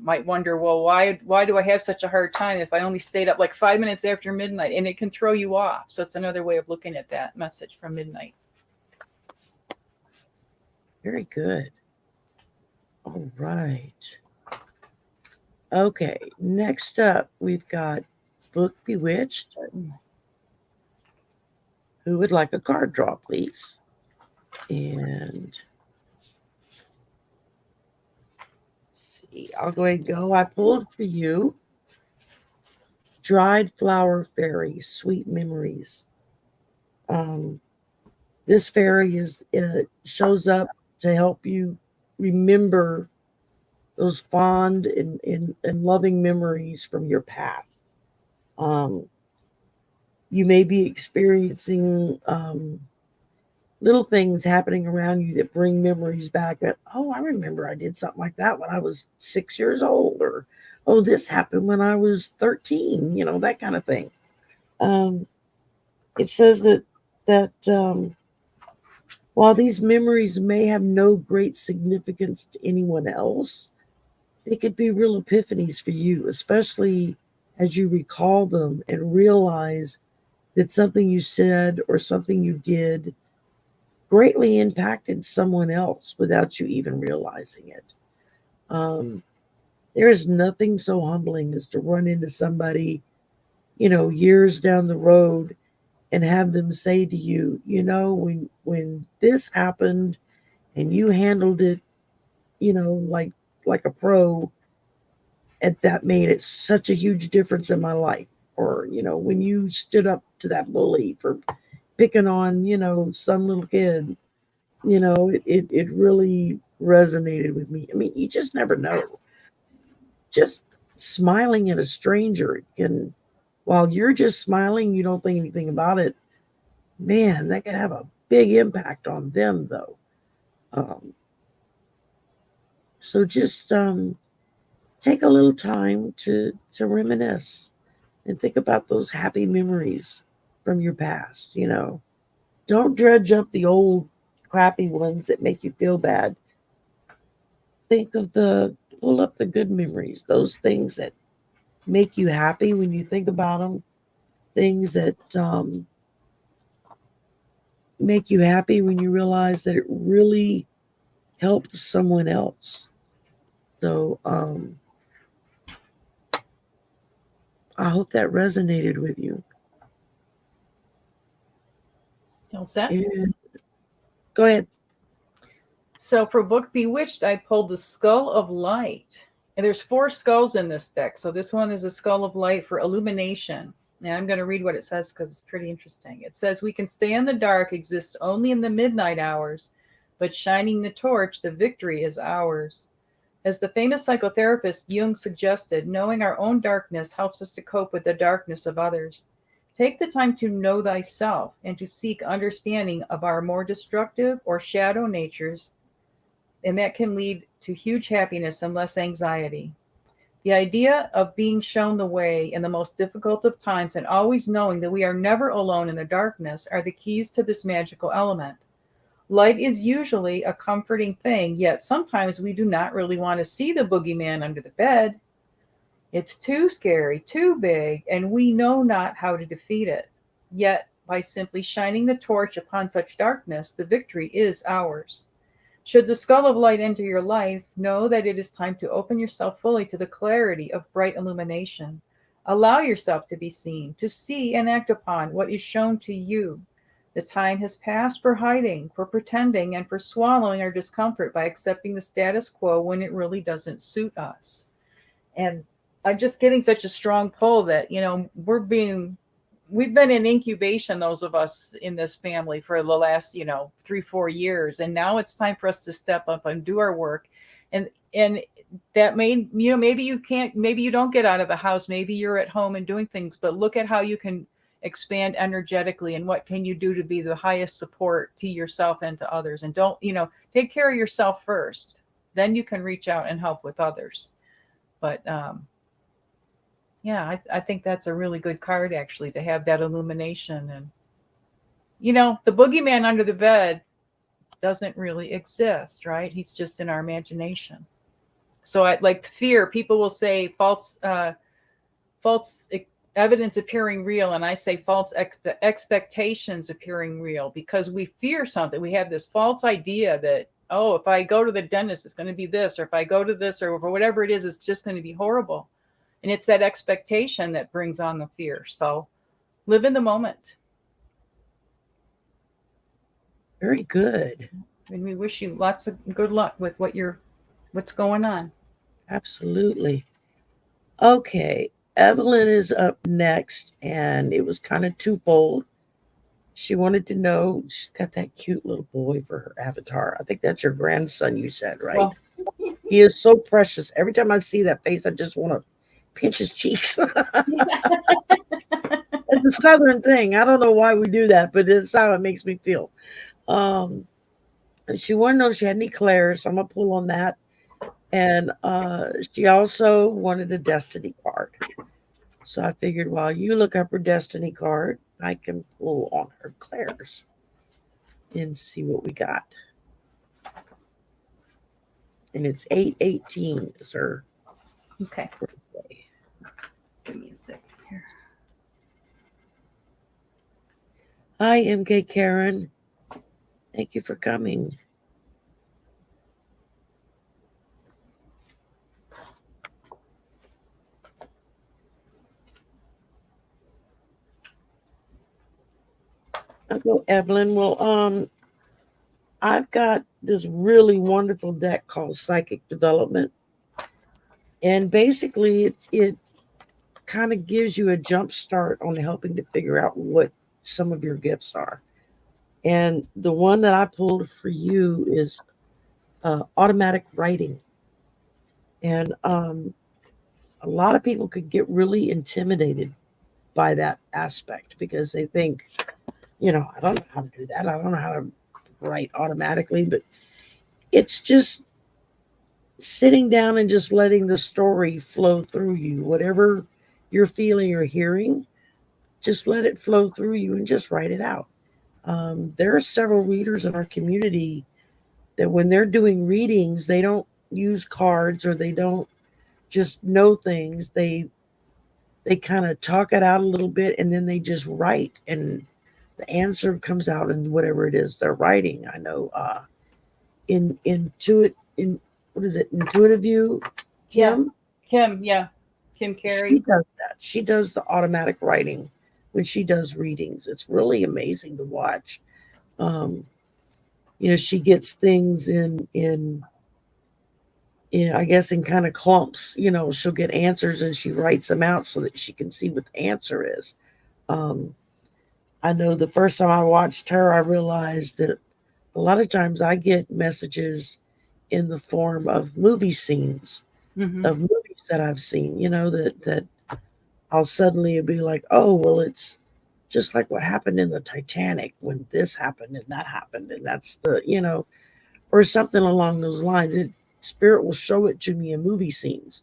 might wonder, well, why do I have such a hard time if I only stayed up like 5 minutes after midnight? And it can throw you off. So it's another way of looking at that message from midnight. Very good. All right. Okay, next up, we've got Book Bewitched. Who would like a card draw, please? And let's see, I'll go ahead and go. I pulled for you Dried Flower Fairy, Sweet Memories. This fairy shows up to help you remember those fond and loving memories from your past. You may be experiencing little things happening around you that bring memories back. That, oh, I remember I did something like that when I was 6 years old, or oh, this happened when I was 13. That kind of thing. It says that while these memories may have no great significance to anyone else, they could be real epiphanies for you, especially as you recall them and realize that something you said or something you did greatly impacted someone else without you even realizing it. There is nothing so humbling as to run into somebody, years down the road and have them say to you, when this happened and you handled it, like a pro, and that made it such a huge difference in my life. Or, when you stood up to that bully for picking on, some little kid, it really resonated with me. I mean, you just never know. Just smiling at a stranger can, while you're just smiling, you don't think anything about it. Man, that can have a big impact on them, though. So just take a little time to reminisce and think about those happy memories from your past. Don't dredge up the old crappy ones that make you feel bad. Pull up the good memories, those things that make you happy when you think about them, things that make you happy when you realize that it really helped someone else. So I hope that resonated with you. All set? And go ahead. So for Book Bewitched, I pulled the Skull of Light. And there's 4 skulls in this deck. So this one is a Skull of Light for illumination. Now I'm going to read what it says because it's pretty interesting. It says, we can stay in the dark, exist only in the midnight hours, but shining the torch, the victory is ours. As the famous psychotherapist Jung suggested, knowing our own darkness helps us to cope with the darkness of others. Take the time to know thyself and to seek understanding of our more destructive or shadow natures, and that can lead to huge happiness and less anxiety. The idea of being shown the way in the most difficult of times and always knowing that we are never alone in the darkness are the keys to this magical element. Light is usually a comforting thing, yet sometimes we do not really want to see the boogeyman under the bed. It's too scary, too big, and we know not how to defeat it. Yet, by simply shining the torch upon such darkness, the victory is ours. Should the skull of light enter your life, know that it is time to open yourself fully to the clarity of bright illumination. Allow yourself to be seen, to see and act upon what is shown to you. The time has passed for hiding, for pretending, and for swallowing our discomfort by accepting the status quo when it really doesn't suit us. And I'm just getting such a strong pull that, we've been in incubation, those of us in this family, for the last 3-4 years, and now it's time for us to step up and do our work. And that maybe you can't, maybe you don't get out of the house, maybe you're at home and doing things, but look at how you can expand energetically, and what can you do to be the highest support to yourself and to others. And don't, take care of yourself first, then you can reach out and help with others. But yeah, I think that's a really good card, actually, to have that illumination. And the boogeyman under the bed doesn't really exist, right? He's just in our imagination. So I like fear. People will say false evidence appearing real, and I say false expectations appearing real, because we fear something. We have this false idea that, oh, if I go to the dentist, it's going to be this, or if I go to this, or whatever it is, it's just going to be horrible. And it's that expectation that brings on the fear. So live in the moment. Very good. And we wish you lots of good luck with what's going on. Absolutely. Okay. Evelyn is up next, and it was kind of twofold. She wanted to know, she's got that cute little boy for her avatar. I think that's your grandson, you said, right? Well, he is so precious. Every time I see that face, I just want to pinch his cheeks. It's a southern thing. I don't know why we do that, but it's how it makes me feel. Um, she wanted to know if she had any clairs, so I'm gonna pull on that. And she also wanted a destiny card. So I figured while you look up her destiny card, I can pull on her clairs and see what we got. And it's 8/18, sir. okay. Give me a second here. Hi, MK Karen. Thank you for coming. I'll go, Evelyn. Well, I've got this really wonderful deck called Psychic Development. And basically, it kind of gives you a jump start on helping to figure out what some of your gifts are. And the one that I pulled for you is automatic writing. And a lot of people could get really intimidated by that aspect because they think, I don't know how to do that. I don't know how to write automatically, but it's just sitting down and just letting the story flow through you. Whatever you're feeling or hearing, just let it flow through you and just write it out. There are several readers in our community that when they're doing readings, they don't use cards or they don't just know things. They kind of talk it out a little bit and then they just write and the answer comes out in whatever it is they're writing. I know in what is it, Intuitive View, Kim? Kim, yeah. Kim Carey. She does that. She does the automatic writing when she does readings. It's really amazing to watch. Um, she gets things in I guess in kind of clumps. She'll get answers and she writes them out so that she can see what the answer is. Um, I know the first time I watched her, I realized that a lot of times I get messages in the form of movie scenes of movies that I've seen, that I'll suddenly be like, oh, well, it's just like what happened in the Titanic when this happened and that happened. And that's or something along those lines. Spirit will show it to me in movie scenes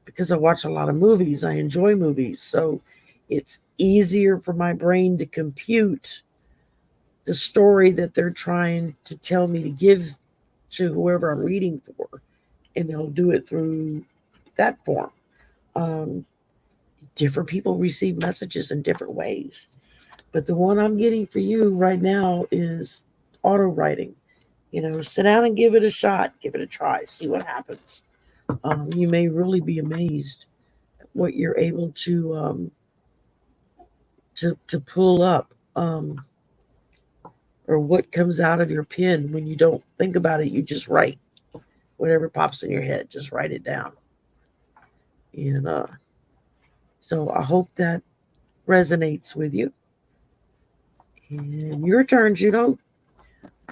because I watch a lot of movies. I enjoy movies. So it's easier for my brain to compute the story that they're trying to tell me to give to whoever I'm reading for. And they'll do it through that form. Um, different people receive messages in different ways. But the one I'm getting for you right now is auto writing. Sit down and give it a shot, give it a try, see what happens. You may really be amazed at what you're able to pull up, or what comes out of your pen when you don't think about it. You just write whatever pops in your head. Just write it down. And so I hope that resonates with you. And your turn, Juno.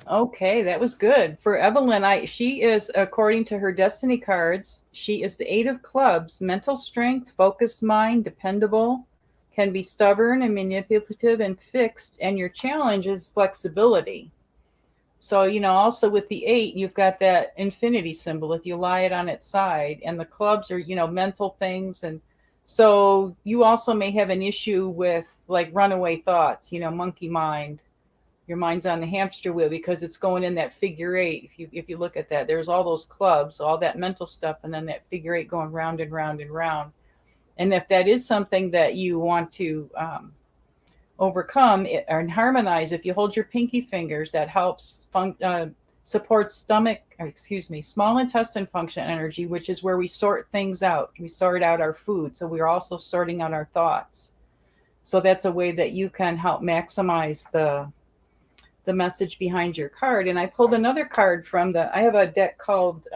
Okay, that was good. For Evelyn, she is, according to her destiny cards, she is the 8 of Clubs, mental strength, focused mind, dependable, can be stubborn and manipulative and fixed, and your challenge is flexibility. So, also with the 8, you've got that infinity symbol if you lie it on its side, and the clubs are, mental things. And so you also may have an issue with like runaway thoughts, monkey mind. Your mind's on the hamster wheel because it's going in that figure 8. If you look at that, there's all those clubs, all that mental stuff, and then that figure 8 going round and round and round. And if that is something that you want to overcome it, or harmonize, if you hold your pinky fingers, that helps support small intestine function energy, which is where we sort things out. We sort out our food, so we're also sorting out our thoughts. So that's a way that you can help maximize the message behind your card. And I pulled another card I have a deck called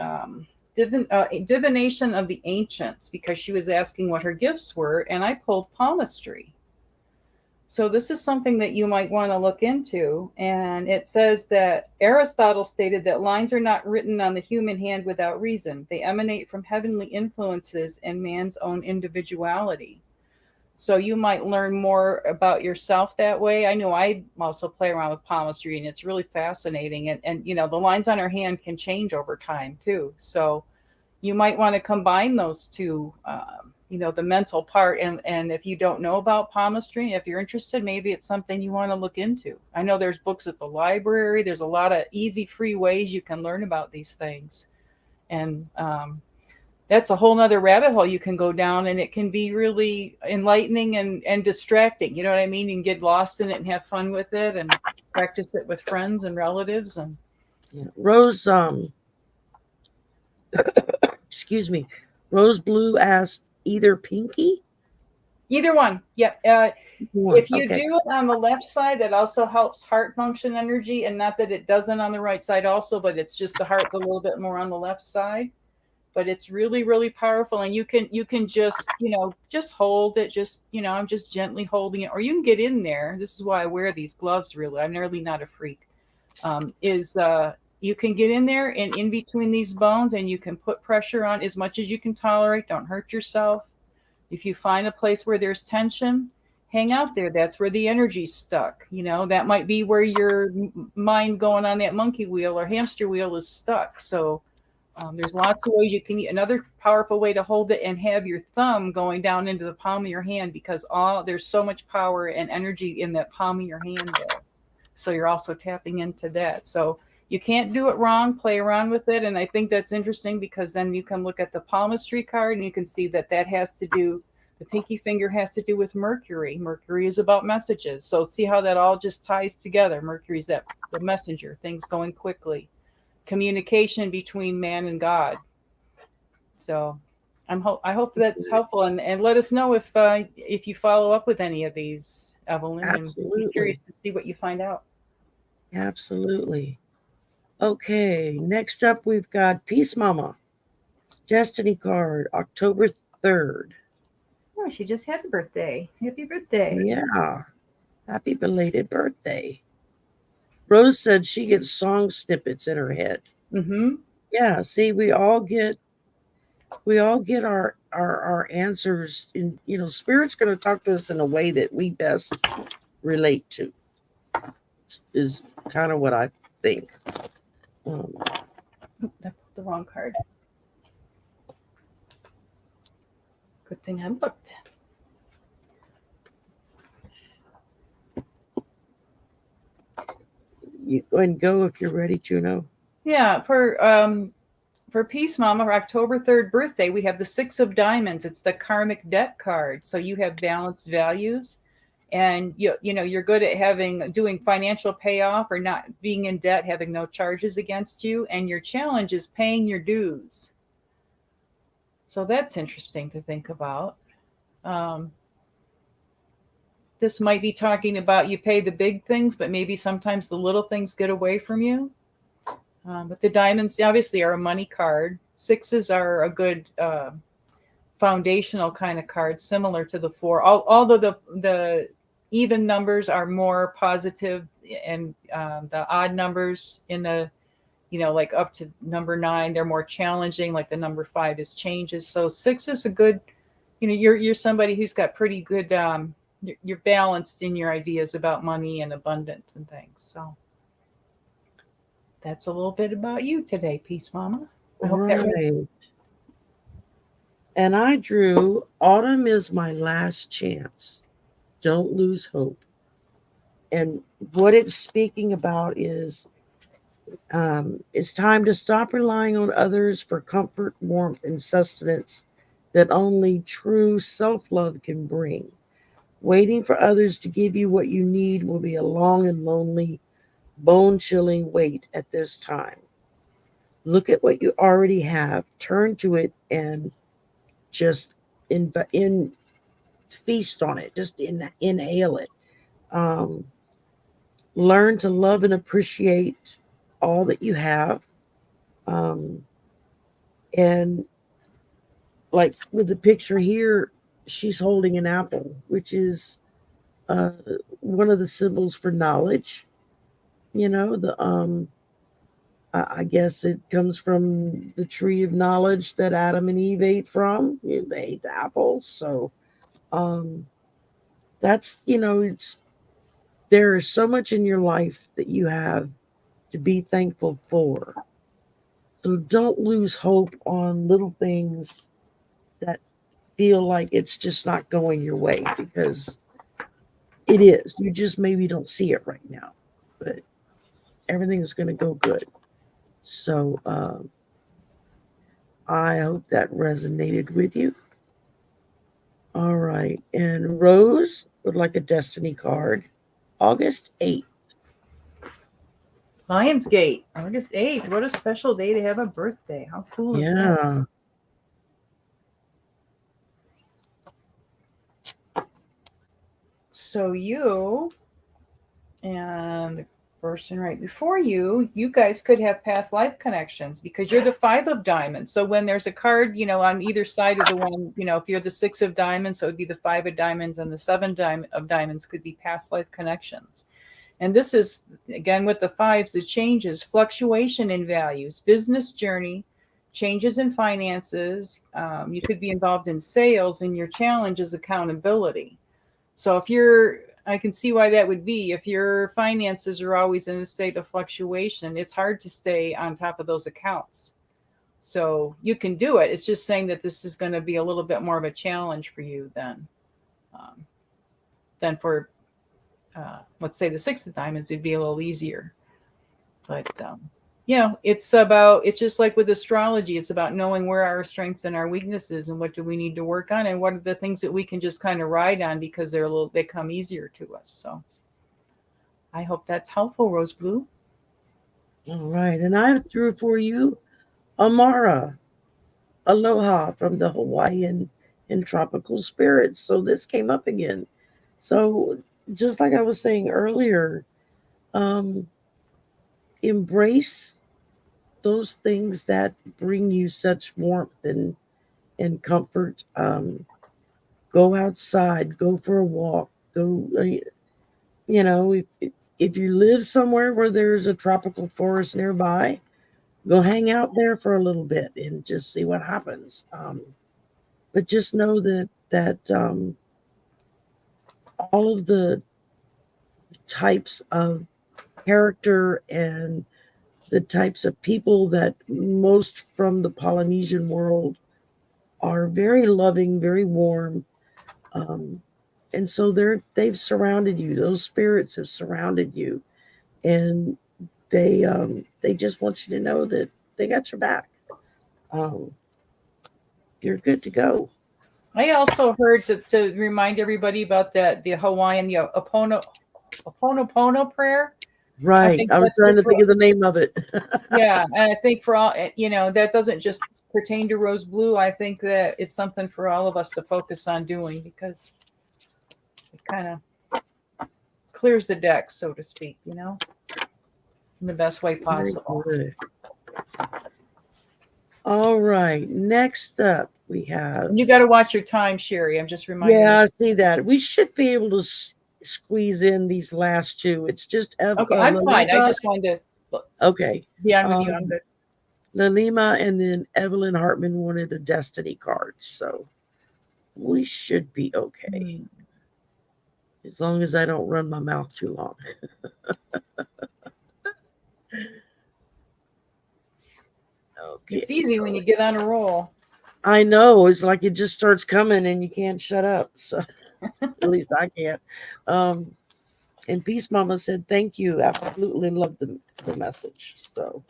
Divination of the Ancients, because she was asking what her gifts were, and I pulled palmistry. So this is something that you might want to look into. And it says that Aristotle stated that lines are not written on the human hand without reason. They emanate from heavenly influences and man's own individuality. So you might learn more about yourself that way. I know I also play around with palmistry, and it's really fascinating. And the lines on our hand can change over time too. So you might want to combine those two, the mental part. And if you don't know about palmistry, if you're interested, maybe it's something you want to look into. I know there's books at the library. There's a lot of easy, free ways you can learn about these things. And that's a whole nother rabbit hole you can go down, and it can be really enlightening and distracting. You know what I mean? You can get lost in it and have fun with it and practice it with friends and relatives. And Yeah. Rose, excuse me, Rose Blue asked either pinky. either one. Yep. One. If you Okay. do it on the left side, that also helps heart function energy, and not that it doesn't on the right side also, but it's just the heart's a little bit more on the left side. But it's really, really powerful. And you can just, just hold it. Just, I'm just gently holding it, or you can get in there. This is why I wear these gloves. Really, I'm nearly not a freak. You can get in there and in between these bones, and you can put pressure on as much as you can tolerate. Don't hurt yourself. If you find a place where there's tension, hang out there. That's where the energy's stuck. That might be where your mind going on that monkey wheel or hamster wheel is stuck. So there's lots of ways you can. Another powerful way to hold it and have your thumb going down into the palm of your hand, because there's so much power and energy in that palm of your hand there. So you're also tapping into that. So you can't do it wrong. Play around with it. And I think that's interesting, because then you can look at the palmistry card and you can see that has to do, the pinky finger has to do with Mercury. Mercury is about messages. So see how that all just ties together. Mercury's the messenger, things going quickly, communication between man and God. So I hope that's helpful, and let us know if you follow up with any of these, Evelyn, and be curious Absolutely. to see what you find out. Absolutely. Okay. Next up, we've got Peace Mama. Destiny card, October 3rd. Oh, she just had a birthday. Happy birthday. Yeah. Happy belated birthday. Rose said she gets song snippets in her head. Mm-hmm. Yeah, see, we all get our answers in, spirit's going to talk to us in a way that we best relate to, is kind of what I think. Um, I pulled the wrong card. Good thing I looked. you go and go if you're ready, Juno. Yeah, for Peace Mama, for October 3rd birthday, we have the Six of Diamonds. It's the karmic debt card. So you have balanced values, and you're good at doing financial payoff or not being in debt, having no charges against you, and your challenge is paying your dues. So that's interesting to think about. Um, this might be talking about you pay the big things, but maybe sometimes the little things get away from you. But the diamonds obviously are a money card. Sixes are a good foundational kind of card, similar to the four. Although the even numbers are more positive, and the odd numbers in the like up to number 9, they're more challenging. Like the number 5 is changes. So 6 is a good. You're somebody who's got pretty good. You're balanced in your ideas about money and abundance and things. So that's a little bit about you today, Peace Mama. I hope that was. Right. And I drew autumn is my last chance. Don't lose hope. And what it's speaking about is it's time to stop relying on others for comfort, warmth, and sustenance that only true self love can bring. Waiting for others to give you what you need will be a long and lonely, bone chilling wait at this time. Look at what you already have, turn to it, and just in feast on it, just inhale it. Um, Learn to love and appreciate all that you have. Um, and like with the picture here, she's holding an apple, which is uh, one of the symbols for knowledge. I guess it comes from the tree of knowledge that Adam and Eve ate from. They ate the apples, so um, that's it's there is so much in your life that you have to be thankful for. So don't lose hope on little things that feel like it's just not going your way, because it is. You just maybe don't see it right now, but everything is going to go good. So I hope that resonated with you. All right. And Rose would like a destiny card. August 8th. Lionsgate, August 8th. What a special day to have a birthday. How cool is that? Yeah. So you and the person right before you, you guys could have past life connections because you're the 5 of diamonds. So when there's a card, on either side of the one, if you're the 6 of diamonds, so it would be the 5 of diamonds, and the 7 of diamonds could be past life connections. And this is, again, with the 5s, the changes, fluctuation in values, business journey, changes in finances. You could be involved in sales, and your challenge is accountability. So I can see why that would be. If your finances are always in a state of fluctuation, it's hard to stay on top of those accounts. So you can do it. It's just saying that this is going to be a little bit more of a challenge for you than for let's say the 6 of diamonds. It'd be a little easier. But it's just like with astrology. It's about knowing where our strengths and our weaknesses, and what do we need to work on, and what are the things that we can just kind of ride on because they come easier to us. So I hope that's helpful, Rose Blue. All right. And I drew for you Amara. Aloha from the Hawaiian and tropical spirits. So this came up again. So just like I was saying earlier, um, embrace those things that bring you such warmth and comfort. Go outside, go for a walk, go. If you live somewhere where there's a tropical forest nearby, go hang out there for a little bit and just see what happens. But just know that all of the types of character and the types of people that most from the Polynesian world are very loving, very warm, um, and so they've surrounded you. Those spirits have surrounded you, and they just want you to know that they got your back. um, you're good to go. I also heard to remind everybody about that the Hawaiian the Oponopono prayer. I Right. think I was that's trying good to for think of the name of it. yeah, and I think for all that doesn't just pertain to Rose Blue. I think that it's something for all of us to focus on doing because it kind of clears the deck, so to speak, in the best way Very possible. good. All right. Next up, we have. And you got to watch your time, Sherry. I'm just reminding Yeah, you. I see that. We should be able to squeeze in these last two. It's just Okay, I'm fine. I Lalima. just wanted to Okay. be on with you. I'm good. Lalima and then Evelyn Hartman wanted a Destiny card. So we should be okay. As long as I don't run my mouth too long. Okay. It's easy when you get on a roll. I know. It's like it just starts coming and you can't shut up. So at least I can't. And Peace Mama said, thank you. Absolutely love the message. So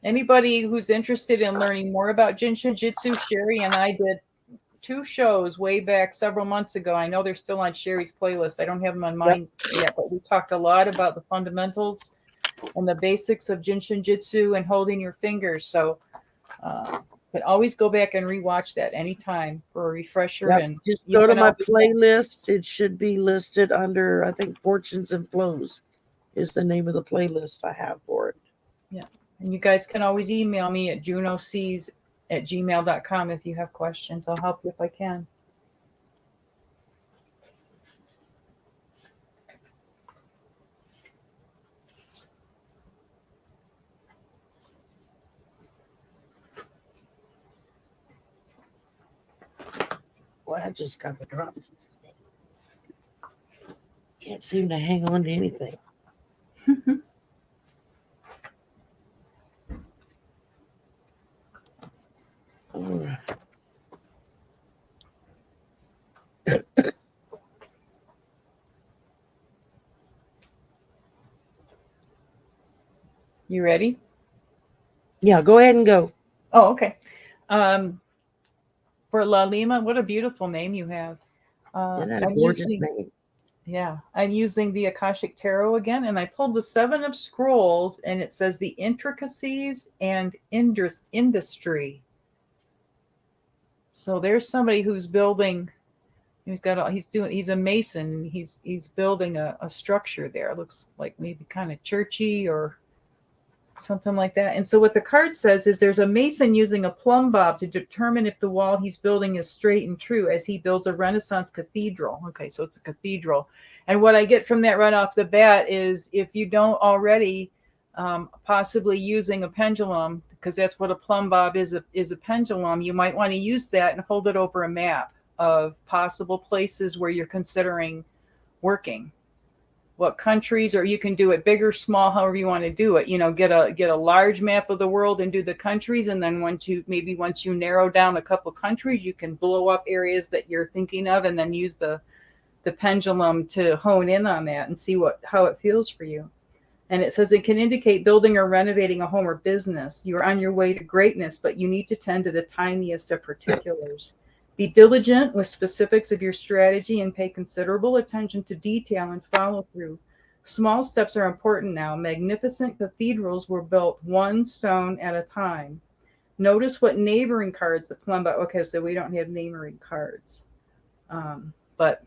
Anybody who's interested in learning more about Jinshin Jitsu, Sherry and I did 2 shows way back several months ago. I know they're still on Sherry's playlist. I don't have them on yep. mine yet, but we talked a lot about the fundamentals and the basics of Jinshin Jitsu and holding your fingers. So but always go back and rewatch that anytime for a refresher. Yep. And Just you go to can my always playlist. It should be listed under, I think, Fortunes and Flows is the name of the playlist I have for it. yeah. And you guys can always email me at junocs@gmail.com if you have questions. I'll help you if I can. Boy, I just got the drops. Can't seem to hang on to anything. All right. You ready? Yeah, go ahead and go. Oh, okay. For La Lima, what a beautiful name you have. Isn't that a I'm gorgeous using name? I'm using the Akashic Tarot again, and I pulled the 7 of Scrolls, and it says the intricacies and industry. So there's somebody who's building. He's a mason. He's building a structure there. It looks like maybe kind of churchy or something like that. And so what the card says is there's a mason using a plumb bob to determine if the wall he's building is straight and true as he builds a Renaissance cathedral. Okay, so it's a cathedral. And what I get from that right off the bat is if you don't already possibly using a pendulum, because that's what a plumb bob is a pendulum, you might want to use that and hold it over a map of possible places where you're considering working, what countries, or you can do it big or small, however you want to do it. Get a large map of the world and do the countries, and then once you narrow down a couple countries, you can blow up areas that you're thinking of, and then use the pendulum to hone in on that and see how it feels for you. And it says it can indicate building or renovating a home or business. You're on your way to greatness, but you need to tend to the tiniest of particulars. Be diligent with specifics of your strategy and pay considerable attention to detail and follow through. Small steps are important now. Magnificent cathedrals were built one stone at a time. Notice what neighboring cards the plumb. Okay, so we don't have neighboring cards. But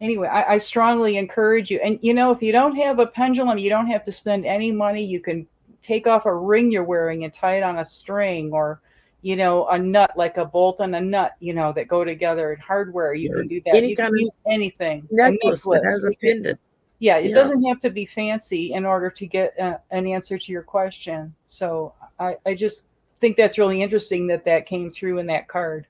anyway, I strongly encourage you. And if you don't have a pendulum, you don't have to spend any money. You can take off a ring you're wearing and tie it on a string, or a nut, like a bolt and a nut, that go together in hardware. You can do that. Any You can kind of use anything. A necklace that necklace. has a pendant. Yeah, it Yeah. doesn't have to be fancy in order to get an answer to your question. So I just think that's really interesting that came through in that card.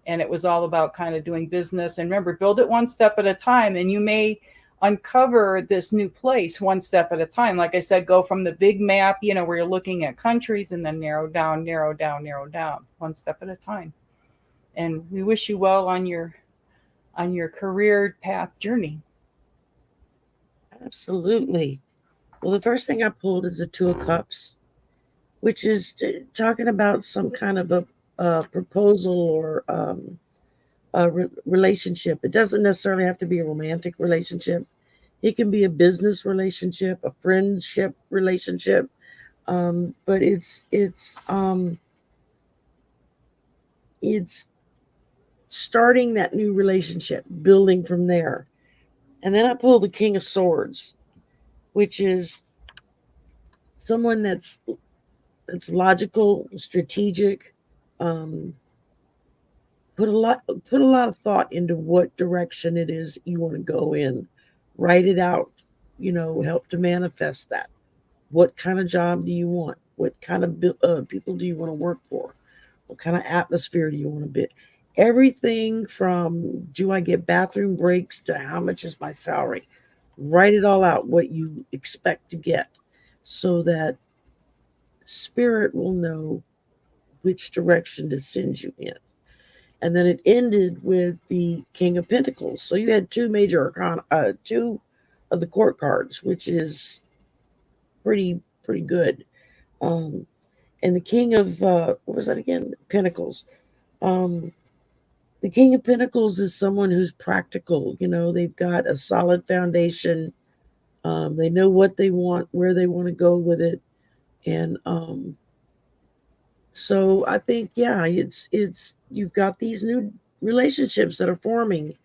And it was all about kind of doing business. And remember, build it one step at a time, and you may uncover this new place one step at a time. Like I said, go from the big map, where you're looking at countries, and then narrow down, one step at a time. And we wish you well on your career path journey. Absolutely. Well, the first thing I pulled is the Two of Cups, which is talking about some kind of a proposal or relationship. It doesn't necessarily have to be a romantic relationship. It can be a business relationship, a friendship relationship. But it's starting that new relationship, building from there. And then I pull the King of Swords, which is someone that's logical, strategic, um, put a lot of thought into what direction it is you want to go in. Write it out, help to manifest that. What kind of job do you want? What kind of people do you want to work for? What kind of atmosphere do you want to be? Everything from do I get bathroom breaks to how much is my salary? Write it all out, what you expect to get, so that spirit will know which direction to send you in. And then it ended with the King of Pentacles. So you had two major arcana, two of the court cards, which is pretty good. Um, and the King of what was that again? Pentacles. Um, the King of Pentacles is someone who's practical. They've got a solid foundation. They know what they want, where they want to go with it, and so I think, yeah, it's you've got these new relationships that are forming,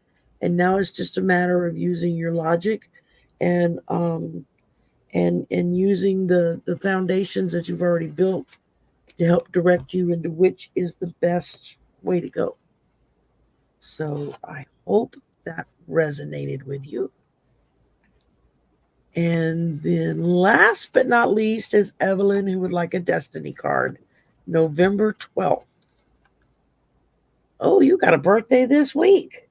and now it's just a matter of using your logic and and using the foundations that you've already built to help direct you into which is the best way to go. So I hope that resonated with you. And then last but not least is Evelyn, who would like a destiny card. November 12th. Oh, you got a birthday this week.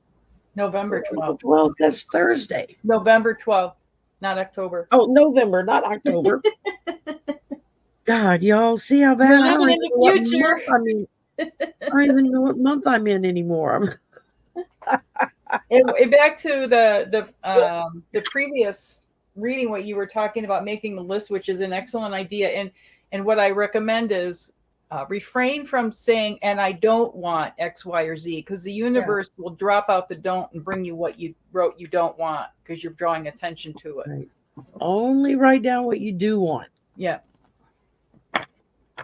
November November 12th. 12th, that's Thursday. November 12th, not October. Oh, November, not October. God, y'all, see how bad We're I don't living even in the know what future. month I'm in. I don't even know what month I'm in anymore. And back to the previous reading, what you were talking about, making the list, which is an excellent idea. And what I recommend is refrain from saying, "And I don't want X, Y, or Z," because the Yeah. universe will drop out the don't and bring you what you wrote you don't want because you're drawing attention to it. Right. Only write down what you do want. Yeah.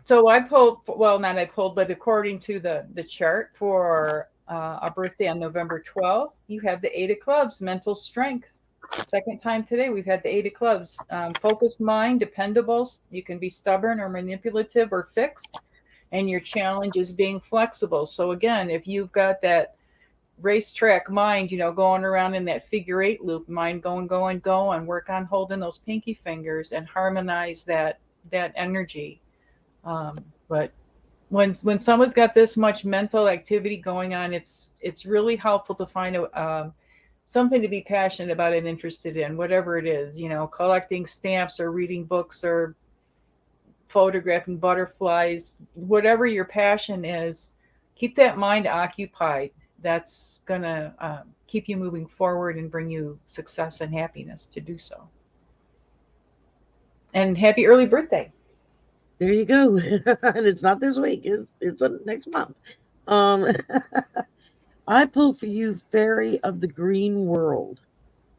So I pulled, well, not I pulled, but according to the chart for a birthday on November 12th, you have the Eight of Clubs, mental strength. Second time today, we've had the Eight of Clubs. Focused mind, dependables. You can be stubborn or manipulative or fixed. And your challenge is being flexible. So again, if you've got that racetrack mind, going around in that figure eight loop, mind going, work on holding those pinky fingers and harmonize that energy. But when someone's got this much mental activity going on, it's really helpful to find something to be passionate about and interested in, whatever it is. Collecting stamps or reading books or photographing butterflies, whatever your passion is. Keep that mind occupied. That's gonna keep you moving forward and bring you success and happiness to do so. And happy early birthday. There you go. And it's not this week. It's next month. Um, I pull for you, Fairy of the Green World.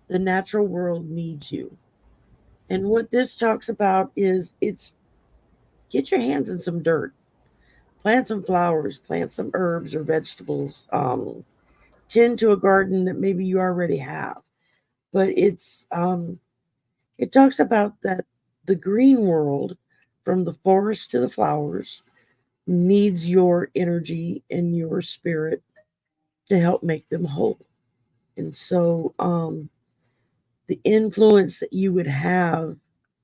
The natural world needs you. And what this talks about is it's get your hands in some dirt, plant some flowers, plant some herbs or vegetables, tend to a garden that maybe you already have. But it talks about that the green world, from the forest to the flowers, needs your energy and your spirit to help make them whole. And so the influence that you would have,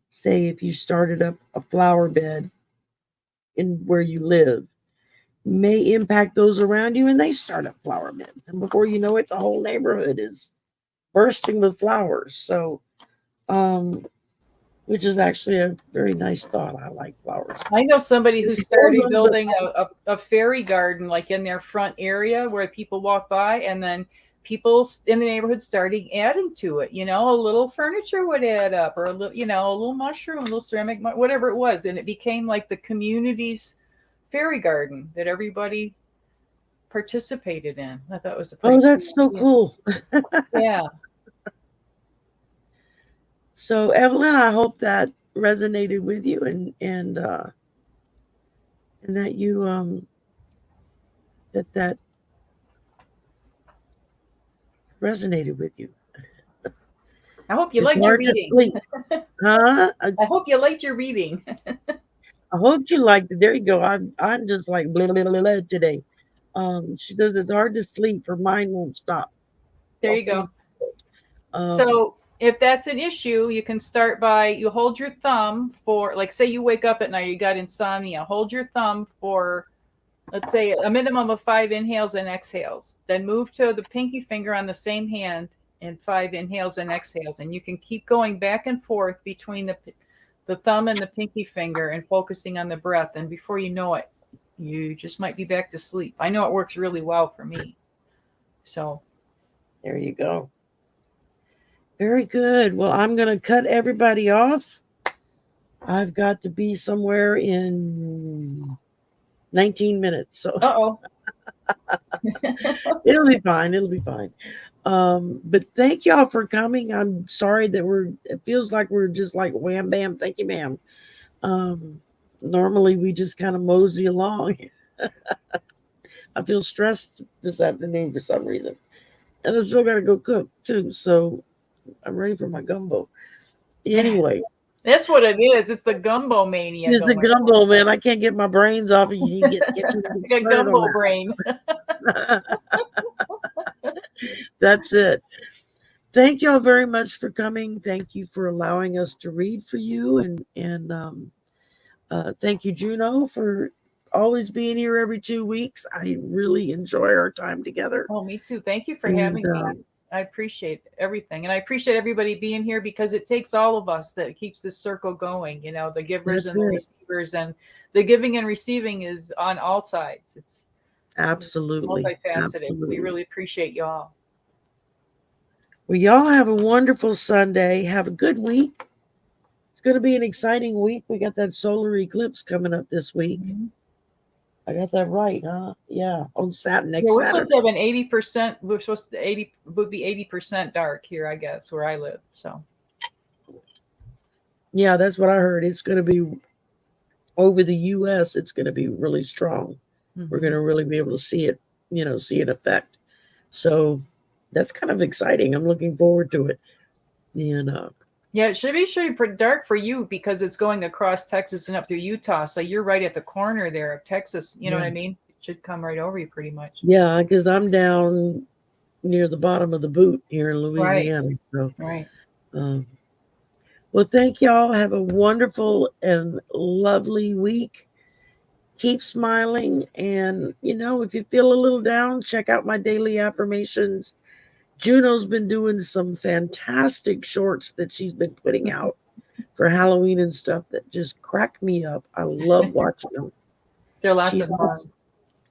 say if you started up a flower bed in where you live, may impact those around you and they start up flower beds. And before you know it, the whole neighborhood is bursting with flowers. So which is actually a very nice thought. I like flowers. I know somebody who Old started ones, but building a fairy garden like in their front area where people walk by, and then people in the neighborhood started adding to it. You know, a little furniture would add up, or a little, you know, a little mushroom, a little ceramic, whatever it was, and it became like the community's fairy garden that everybody participated in. I thought it was a pretty Oh, that's so idea. cool. Yeah. So, Evelyn, I hope that resonated with you, and that you that resonated with you. I hope you It's liked your hard to reading. sleep, huh? I hope you liked your reading. I hope you liked it. There you go. I'm just like blah, blah, blah, blah today. She says it's hard to sleep. Her mind won't stop. There you Okay. go. So if that's an issue, you can start by, you hold your thumb for, like, say you wake up at night, you got insomnia, hold your thumb for, let's say, a minimum of 5 inhales and exhales. Then move to the pinky finger on the same hand and 5 inhales and exhales. And you can keep going back and forth between the thumb and the pinky finger and focusing on the breath. And before you know it, you just might be back to sleep. I know it works really well for me. So there you go. Very good. Well, I'm going to cut everybody off. I've got to be somewhere in 19 minutes. So it'll be fine. It'll be fine. But thank y'all for coming. I'm sorry that it feels like we're just like wham, bam, thank you, ma'am. Normally we just kind of mosey along. I feel stressed this afternoon for some reason. And I still got to go cook too. So I'm ready for my gumbo. Anyway. That's what it is. It's the gumbo mania. It's the gumbo, man. I can't get my brains off of you. Get you a gumbo brain. That's it. Thank y'all very much for coming. Thank you for allowing us to read for you. And thank you, Juno, for always being here every 2 weeks. I really enjoy our time together. Oh, me too. Thank you for having me. I appreciate everything. And I appreciate everybody being here, because it takes all of us that keeps this circle going, you know, the givers and the receivers, and the giving and receiving is on all sides. It's absolutely multifaceted. Absolutely. We really appreciate y'all. Well, y'all have a wonderful Sunday. Have a good week. It's going to be an exciting week. We got that solar eclipse coming up this week. Mm-hmm. I got that right, huh? Yeah, on Saturday. We're supposed to have an 80%. We're supposed to would be 80% dark here, I guess, where I live. So, yeah, that's what I heard. It's going to be over the U.S. It's going to be really strong. Mm-hmm. We're going to really be able to see it, see it affect. So that's kind of exciting. I'm looking forward to it. Yeah, it should be pretty dark for you because it's going across Texas and up through Utah. So you're right at the corner there of Texas. You know what I mean? It should come right over you pretty much. Yeah, because I'm down near the bottom of the boot here in Louisiana. Right. So, well, thank y'all. Have a wonderful and lovely week. Keep smiling. And, if you feel a little down, check out my daily affirmations. Juno's been doing some fantastic shorts that she's been putting out for Halloween and stuff that just crack me up. I love watching them. They're lots of fun.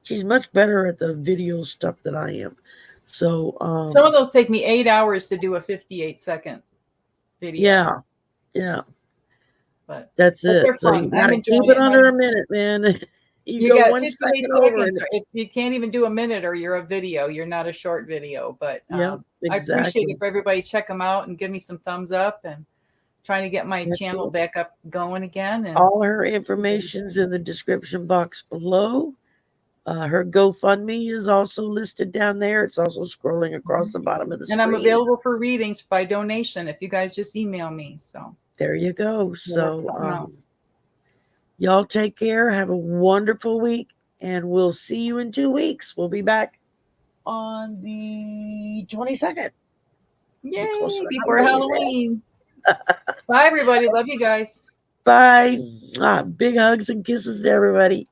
She's much better at the video stuff than I am. So some of those take me 8 hours to do a 58-second video. Yeah. But that's it. So you gotta keep it under a minute, man. You go 1 second over. If you can't even do a minute, or you're a video, you're not a short video. But exactly. I appreciate it for everybody. Check them out and give me some thumbs up, and trying to get my channel back up going again. And all her information's in the description box below. Her GoFundMe is also listed down there. It's also scrolling across the bottom of the screen. And I'm available for readings by donation if you guys just email me. So there you go. So y'all take care. Have a wonderful week, and we'll see you in 2 weeks. We'll be back on the 22nd. Yay! Before Halloween. Bye, everybody. Love you guys. Bye. Big hugs and kisses to everybody.